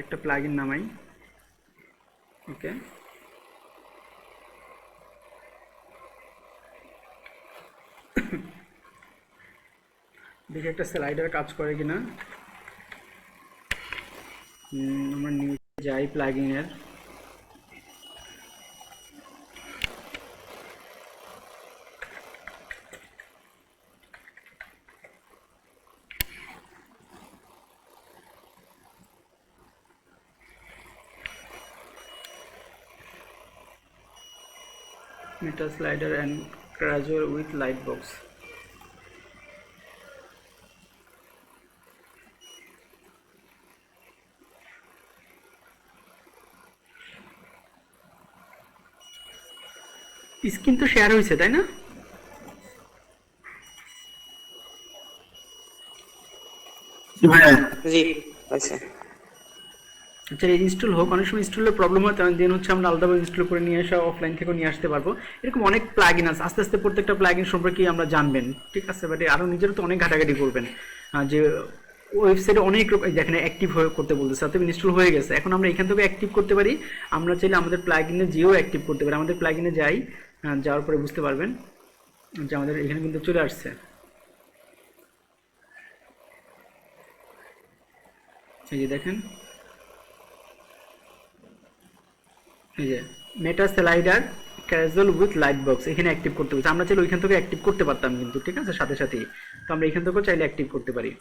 একটা প্লাগইন নামাই। ওকে, দেখি একটা স্লাইডার কাজ করে কিনা। আমরা নিয়ে যাই প্লাগইনের। Meta slider and casual with lightbox. Screen তো শেয়ার হয়েছে তাই না? জি আচ্ছা। আচ্ছা, ইনস্টল হোক। অনেক সময় ইনস্টলের প্রবলেম হয়, তাহলে দেন হচ্ছে আমরা আলাদাভাবে ইনস্টল করে নিয়ে আসা, অফলাইন থেকেও নিয়ে আসতে পারবো। এরকম অনেক প্লাগইন আছে, আস্তে আস্তে প্রত্যেকটা প্লাগইন সম্পর্কে আমরা জানবেন, ঠিক আছে। বাট আরও নিজেরও তো অনেক ঘাটাঘাটি করবেন যে ওয়েবসাইটে অনেক রকম যেখানে অ্যাক্টিভ হয়ে করতে বলতেছে, অর্থাৎ ইনস্টল হয়ে গেছে। এখন আমরা এখান থেকে অ্যাক্টিভ করতে পারি, আমরা চাইলে আমাদের প্লাগইনে যেও অ্যাক্টিভ করতে পারি। আমাদের প্লাগইনে যাই, যাওয়ার পরে বুঝতে পারবেন যে আমাদের এখানে কিন্তু চলে আসছে। এই যে দেখেন, এই যে Meta slider casual with light box এখানে অ্যাক্টিভ করতে বলছে। আমরা চাইলে ওইখান থেকে অ্যাক্টিভ করতে পারতাম কিন্তু, ঠিক আছে, সাথে সাথেই। তো আমরা এখান থেকেও চাইলে অ্যাক্টিভ করতে পারি।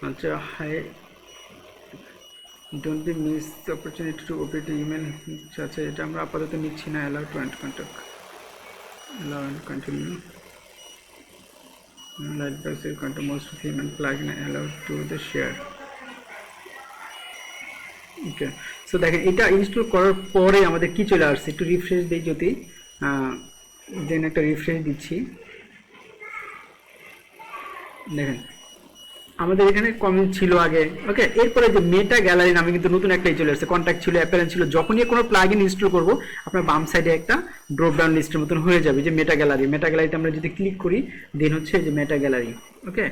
আচ্ছা, hi, don't be miss the opportunity to open the email. আচ্ছা, এটা আমরা আপাতত নিচ্ছি না। Allow to and contact, allow and continue. Light box is contact most of email plugin allow to the share. Okay, so দেখেন এটা install করার পরে আমাদের কি চলে আসছে, একটু রিফ্রেশ দিই যদি, দেন একটা রিফ্রেশ দিচ্ছি। দেখেন আমাদের এখানে কমেন্ট ছিল আগে, ওকে। এরপরে যে মেটা গ্যালারি নামে কিন্তু নতুন একটাই চলে আসছে, কন্ট্যাক্ট ছিল, অ্যাপারেন্স ছিল। যখনই কোনো প্লাগইন ইনস্টল করব, আপনার বাম সাইডে একটা ড্রপ ডাউন লিস্টের মতন হয়ে যাবে যে মেটা গ্যালারি। মেটা গ্যালারিতে আমরা যদি ক্লিক করি, দেন হচ্ছে যে মেটা গ্যালারি, ওকে।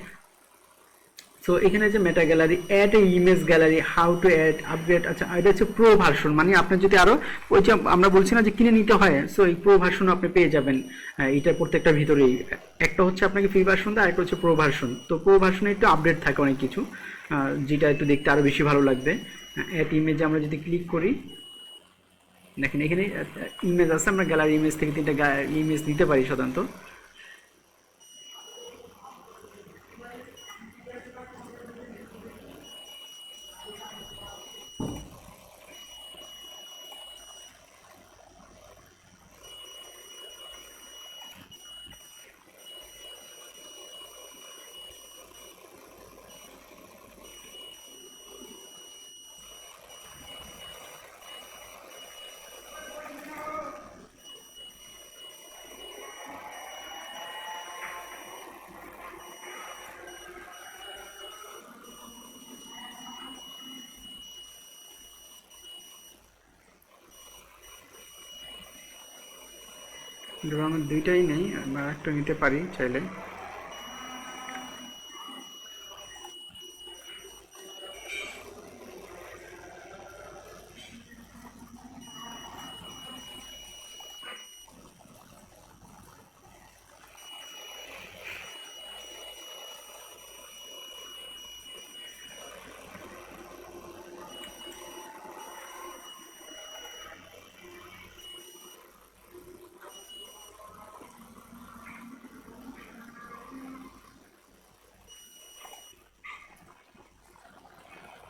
সো এখানে যে Meta gallery, add a image gallery, how to add, upgrade. আচ্ছা, এটা হচ্ছে প্রো ভার্সন, মানে আপনার যদি আরো ওই যে আমরা বলছি না যে কিনে নিতে হয়, সো এই প্রো ভার্সন আপনি পেয়ে যাবেন এইটার প্রত্যেকটা ভিতরেই। একটা হচ্ছে আপনাকে ফ্রি ভার্সন দেয়, আরেকটা হচ্ছে প্রো ভার্সন। তো প্রো ভার্সনে একটু আপডেট থাকে অনেক কিছু, যেটা একটু দেখতে আরো বেশি ভালো লাগবে। অ্যাড ইমেজে আমরা যদি ক্লিক করি, দেখেন এখানে ইমেজ আছে, আমরা গ্যালারি ইমেজ থেকে 3টা ইমেজ নিতে পারি সাধারণত। ধরো আমার দুইটাই নেই, আমরা একটা নিতে পারি চাইলে।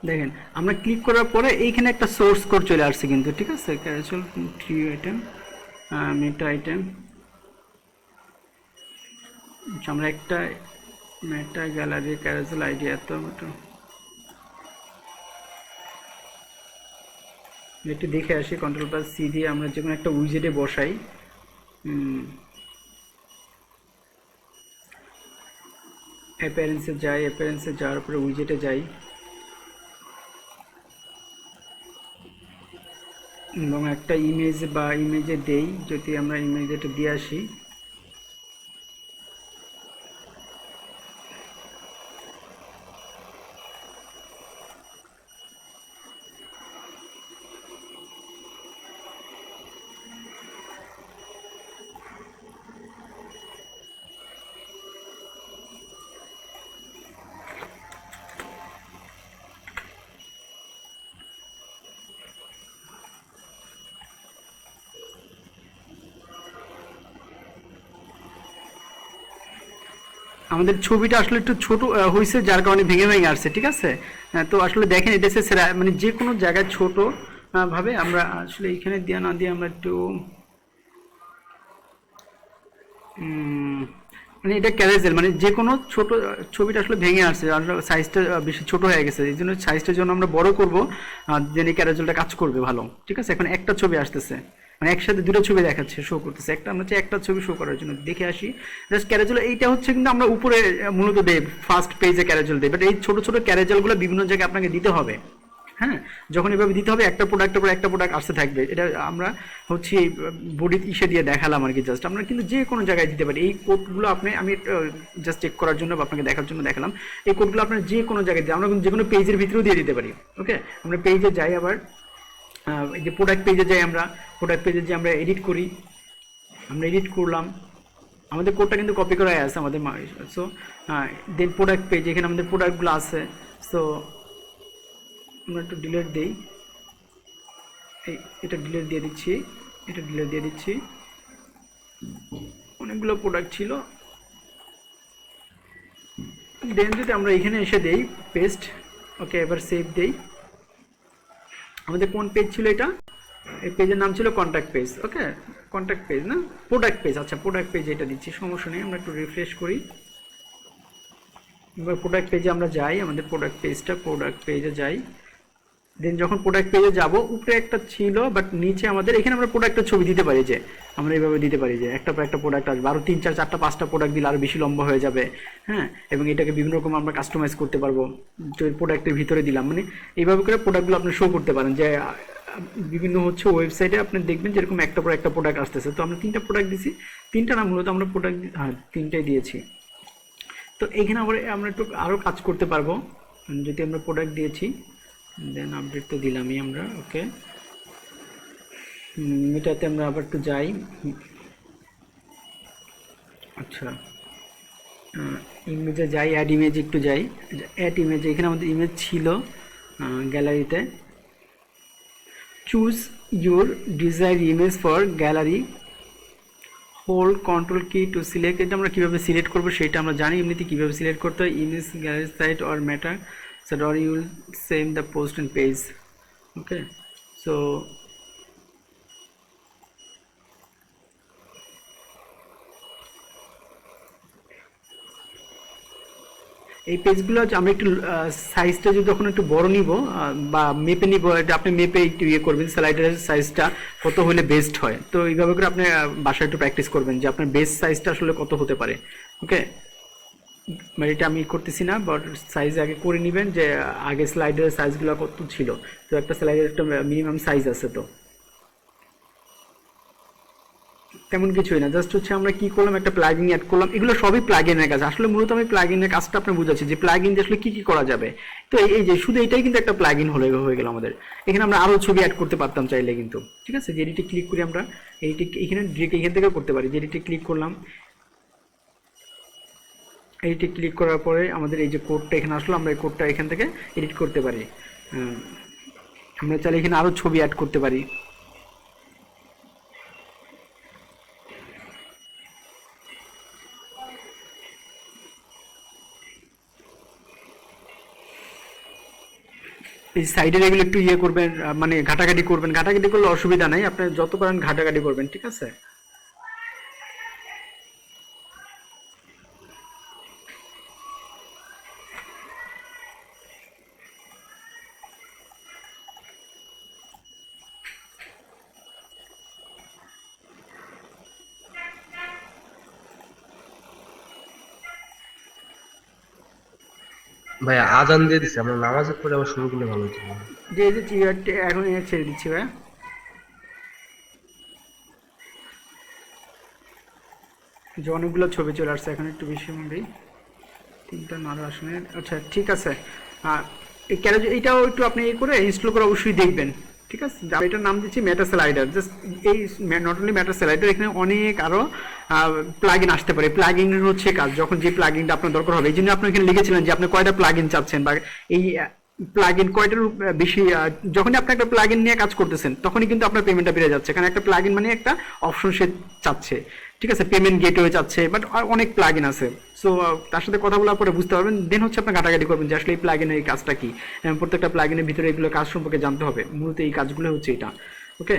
দেখেন আমরা ক্লিক করার পরে এইখানে একটা সোর্স কোড চলে আসছে কিন্তু, ঠিক আছে। ক্যারোসেল থ্রি আইটেম, মেটা আইটেম। আমরা একটা মেটা গ্যালারি ক্যারোসেল আইডি এত একটু দেখে আসি। কন্ট্রোল+C দিয়ে আমরা যে কোনো একটা উইজেটে বসাই। অ্যাপিয়ারেন্সে যাই, অ্যাপিয়ারেন্সে যাওয়ার পরে উইজেটে যাই এবং একটা ইমেজ বা ইমেজে দেই। যদি আমরা ইমেজটা দিয়ে আসি, আমাদের ছবিটা আসলে একটু ছোট হয়েছে, যার কারণে ভেঙে ভেঙে আসছে, ঠিক আছে। তো আসলে দেখেন এটা হচ্ছে মানে যে কোনো জায়গায় ছোট ভাবে আমরা আসলে এখানে দিয়ে না দিয়ে আমরা একটু মানে এটা ক্যারেজেল, মানে যে কোনো ছোট ছবিটা আসলে ভেঙে আসছে আর সাইজটা বেশি ছোট হয়ে গেছে। এই জন্য সাইজটার জন্য আমরা বড় করবো, যেন এই ক্যারেজেলটা কাজ করবে ভালো, ঠিক আছে। এখন একটা ছবি আসতেছে, মানে একসাথে দুটো ছবি দেখাচ্ছে, শো করতেছে। একটা আমরা চাই একটা ছবি শো করার জন্য, দেখে আসি জাস্ট ক্যারেজেল। এইটা হচ্ছে কিন্তু আমরা উপরে মূলত দেই, ফার্স্ট পেজে ক্যারেজেল দেই, বাট এই ছোট ছোট ক্যারেজেলগুলো বিভিন্ন জায়গায় আপনাকে দিতে হবে। হ্যাঁ, যখন এভাবে দিতে হবে, একটা প্রোডাক্টের পর একটা প্রোডাক্ট আসতে থাকবে। এটা আমরা হচ্ছে বডি ইসে দিয়ে দেখালাম আর কি, জাস্ট আমরা কিন্তু যে কোনো জায়গায় দিতে পারি। এই কোডগুলো আমি জাস্ট চেক করার জন্য বা আপনাকে দেখার জন্য দেখালাম। এই কোডগুলো আপনার যে কোনো জায়গায় দিয়ে, আমরা কিন্তু যে কোনো পেজের ভিতরেও দিয়ে দিতে পারি। ওকে, আমরা পেজে যাই, আবার এই যে প্রোডাক্ট পেজে যাই, আমরা প্রোডাক্ট পেজে যে আমরা এডিট করি, আমরা এডিট করলাম, আমাদের কোডটা কিন্তু কপি করা আছে আমাদের। সো দেন প্রোডাক্ট পেজ, এখানে আমাদের প্রোডাক্টগুলো আছে। সো আমরা একটু ডিলিট দিই, এটা ডিলিট দিয়ে দিচ্ছি, এটা ডিলিট দিয়ে দিচ্ছি। অনেকগুলো প্রোডাক্ট ছিল। দেন যদি আমরা এখানে এসে দেই পেস্ট, ওকে, এবার সেভ দেই। আমাদের কোন পেজ ছিল এটা? এই পেজের নাম ছিল কন্ট্যাক্ট পেজ, ওকে। কন্ট্যাক্ট পেজ না, প্রোডাক্ট পেজ। আচ্ছা, প্রোডাক্ট পেজ এটা দিচ্ছি, সমস্যা নেই। আমরা একটু রিফ্রেশ করি। এবার প্রোডাক্ট পেজে আমরা যাই, আমাদের প্রোডাক্ট পেজটা, প্রোডাক্ট পেজে যাই। দেন যখন প্রোডাক্ট পেজে যাব, উপরে একটা ছিল বাট নিচে আমাদের এখানে আমরা প্রোডাক্টের ছবি দিতে পারি, যে আমরা এইভাবে দিতে পারি যে একটা পর একটা প্রোডাক্ট আসবে, আরও 3 4 4টা 5টা প্রোডাক্ট দিলে আরও বেশি লম্বা হয়ে যাবে। হ্যাঁ, এবং এটাকে বিভিন্ন রকম আমরা কাস্টমাইজ করতে পারবো, যে প্রোডাক্টের ভিতরে দিলাম, মানে এইভাবে করে প্রোডাক্টগুলো আপনি শো করতে পারেন। যে বিভিন্ন হচ্ছে ওয়েবসাইটে আপনি দেখবেন যেরকম একটা পর একটা প্রোডাক্ট আসতেছে। তো আমরা 3টা প্রোডাক্ট দিছি, 3টা না মূলত আমরা প্রোডাক্ট, হ্যাঁ 3টাই দিয়েছি। তো এইখানে আমরা একটু আরও কাজ করতে পারবো। যদি আমরা প্রোডাক্ট দিয়েছি, দেন আপডেট তো দিলামই আমরা, ওকে। এটাতে আমরা আবার একটু যাই। আচ্ছা, ইমেজে যাই, অ্যাড ইমেজ একটু যাই। অ্যাড ইমেজে এখানে আমাদের ইমেজ ছিল গ্যালারিতে। Choose your desire image for gallery, hold control কি টু সিলেক্ট। এটা আমরা কীভাবে সিলেক্ট করবো সেটা আমরা জানি, এমনিতে কীভাবে সিলেক্ট করতে হয়। Image gallery site or matter site or you will save the post and page, okay. So এই পেজগুলো আমরা একটু সাইজটা যদি তখন একটু বড় নিব বা মেপে নিব, এটা আপনি মেপে একটু ইয়ে করবেন স্লাইডারের সাইজটা কত হলে বেস্ট হয়। তো এইভাবে করে আপনি বাসায় একটু প্র্যাকটিস করবেন যে আপনার বেস্ট সাইজটা আসলে কত হতে পারে, ওকে। মানে এটা আমি করতেছি না, বাট সাইজ আগে করে নেবেন যে আগে স্লাইডারের সাইজগুলো কত ছিল। তো একটা স্লাইডারের একটা মিনিমাম সাইজ আছে, তো তেমন কিছুই না, জাস্ট হচ্ছে আমরা কি করলাম, একটা প্লাগইন অ্যাড করলাম। এগুলো সবই প্লাগইনের কাজ। আসলে মূলত আমি প্লাগইনের কাজটা আপনার বুঝাচ্ছি যে প্লাগইন দিয়ে আসলে কি কি করা যাবে। তো এই যে শুধু এটাই কিন্তু একটা প্লাগইন হয়ে গেল আমাদের। এখানে আমরা আরও ছবি অ্যাড করতে পারতাম চাইলে কিন্তু, ঠিক আছে। যে এডিটে ক্লিক করি আমরা, এডিটে এখানে ডিরেক্ট এখান থেকে করতে পারি। যে এডিটে ক্লিক করলাম, এডিটে ক্লিক করার পরে আমাদের এই যে কোডটা এখানে আসলো, আমরা এই কোডটা এখান থেকে এডিট করতে পারি। আমরা চাইলে এখানে আরও ছবি অ্যাড করতে পারি। এই সাইডের এগুলো একটু ইয়ে করবেন, মানে ঘাটাঘাটি করবেন। ঘাটাঘাটি করলে অসুবিধা নাই, আপনি যত পারেন ঘাটাঘাটি করবেন, ঠিক আছে। ভাইয়া আজান দিয়ে দিচ্ছে, আমরা নামাজের পরে আবার শুরু করলে ভালো হতো। যে এই যে চিয়ারটি এখন ছেড়ে দিচ্ছি ভাই, যে অনেকগুলো ছবি চলে আসছে এখন, একটু বেশি মনে 3টা নারো আসনে। আচ্ছা ঠিক আছে, এই ক্যারেজ এইটাও একটু আপনি এই করে ইনস্টল করে অবশ্যই দেখবেন, ঠিক আছে। এটার নাম দিচ্ছি মেটা স্লাইডার। জাস্ট এই নট অনলি মেটা স্লাইডার, এখানে অনেক আরও প্লাগইন আসতে পারে। প্লাগইনের হচ্ছে কাজ, যখন যে প্লাগইনটা আপনার দরকার হবে, এই জন্য আপনি এখানে লিখেছিলেন যে আপনি কয়টা প্লাগইন চাচ্ছেন, বা এই প্লাগইন কয়টার বেশি। যখনই আপনি একটা প্লাগইন নিয়ে কাজ করতেছেন তখনই কিন্তু আপনার পেমেন্টটা বেড়ে যাচ্ছে, কারণ একটা প্লাগইন মানে একটা অপশন সে চাচ্ছে, ঠিক আছে। পেমেন্ট গেটওয়ে চাচ্ছে, বাট অনেক প্লাগইন আছে। সো তার সাথে কথা বলার পরে বুঝতে পারবেন, দেন হচ্ছে আপনার ঘাটাঘাটি করবেন যে আসলে এই প্লাগইনের এই কাজটা কি। প্রত্যেকটা প্লাগইনের ভিতরে এগুলো কাজ সম্পর্কে জানতে হবে। মূলত এই কাজগুলো হচ্ছে এটা, ওকে।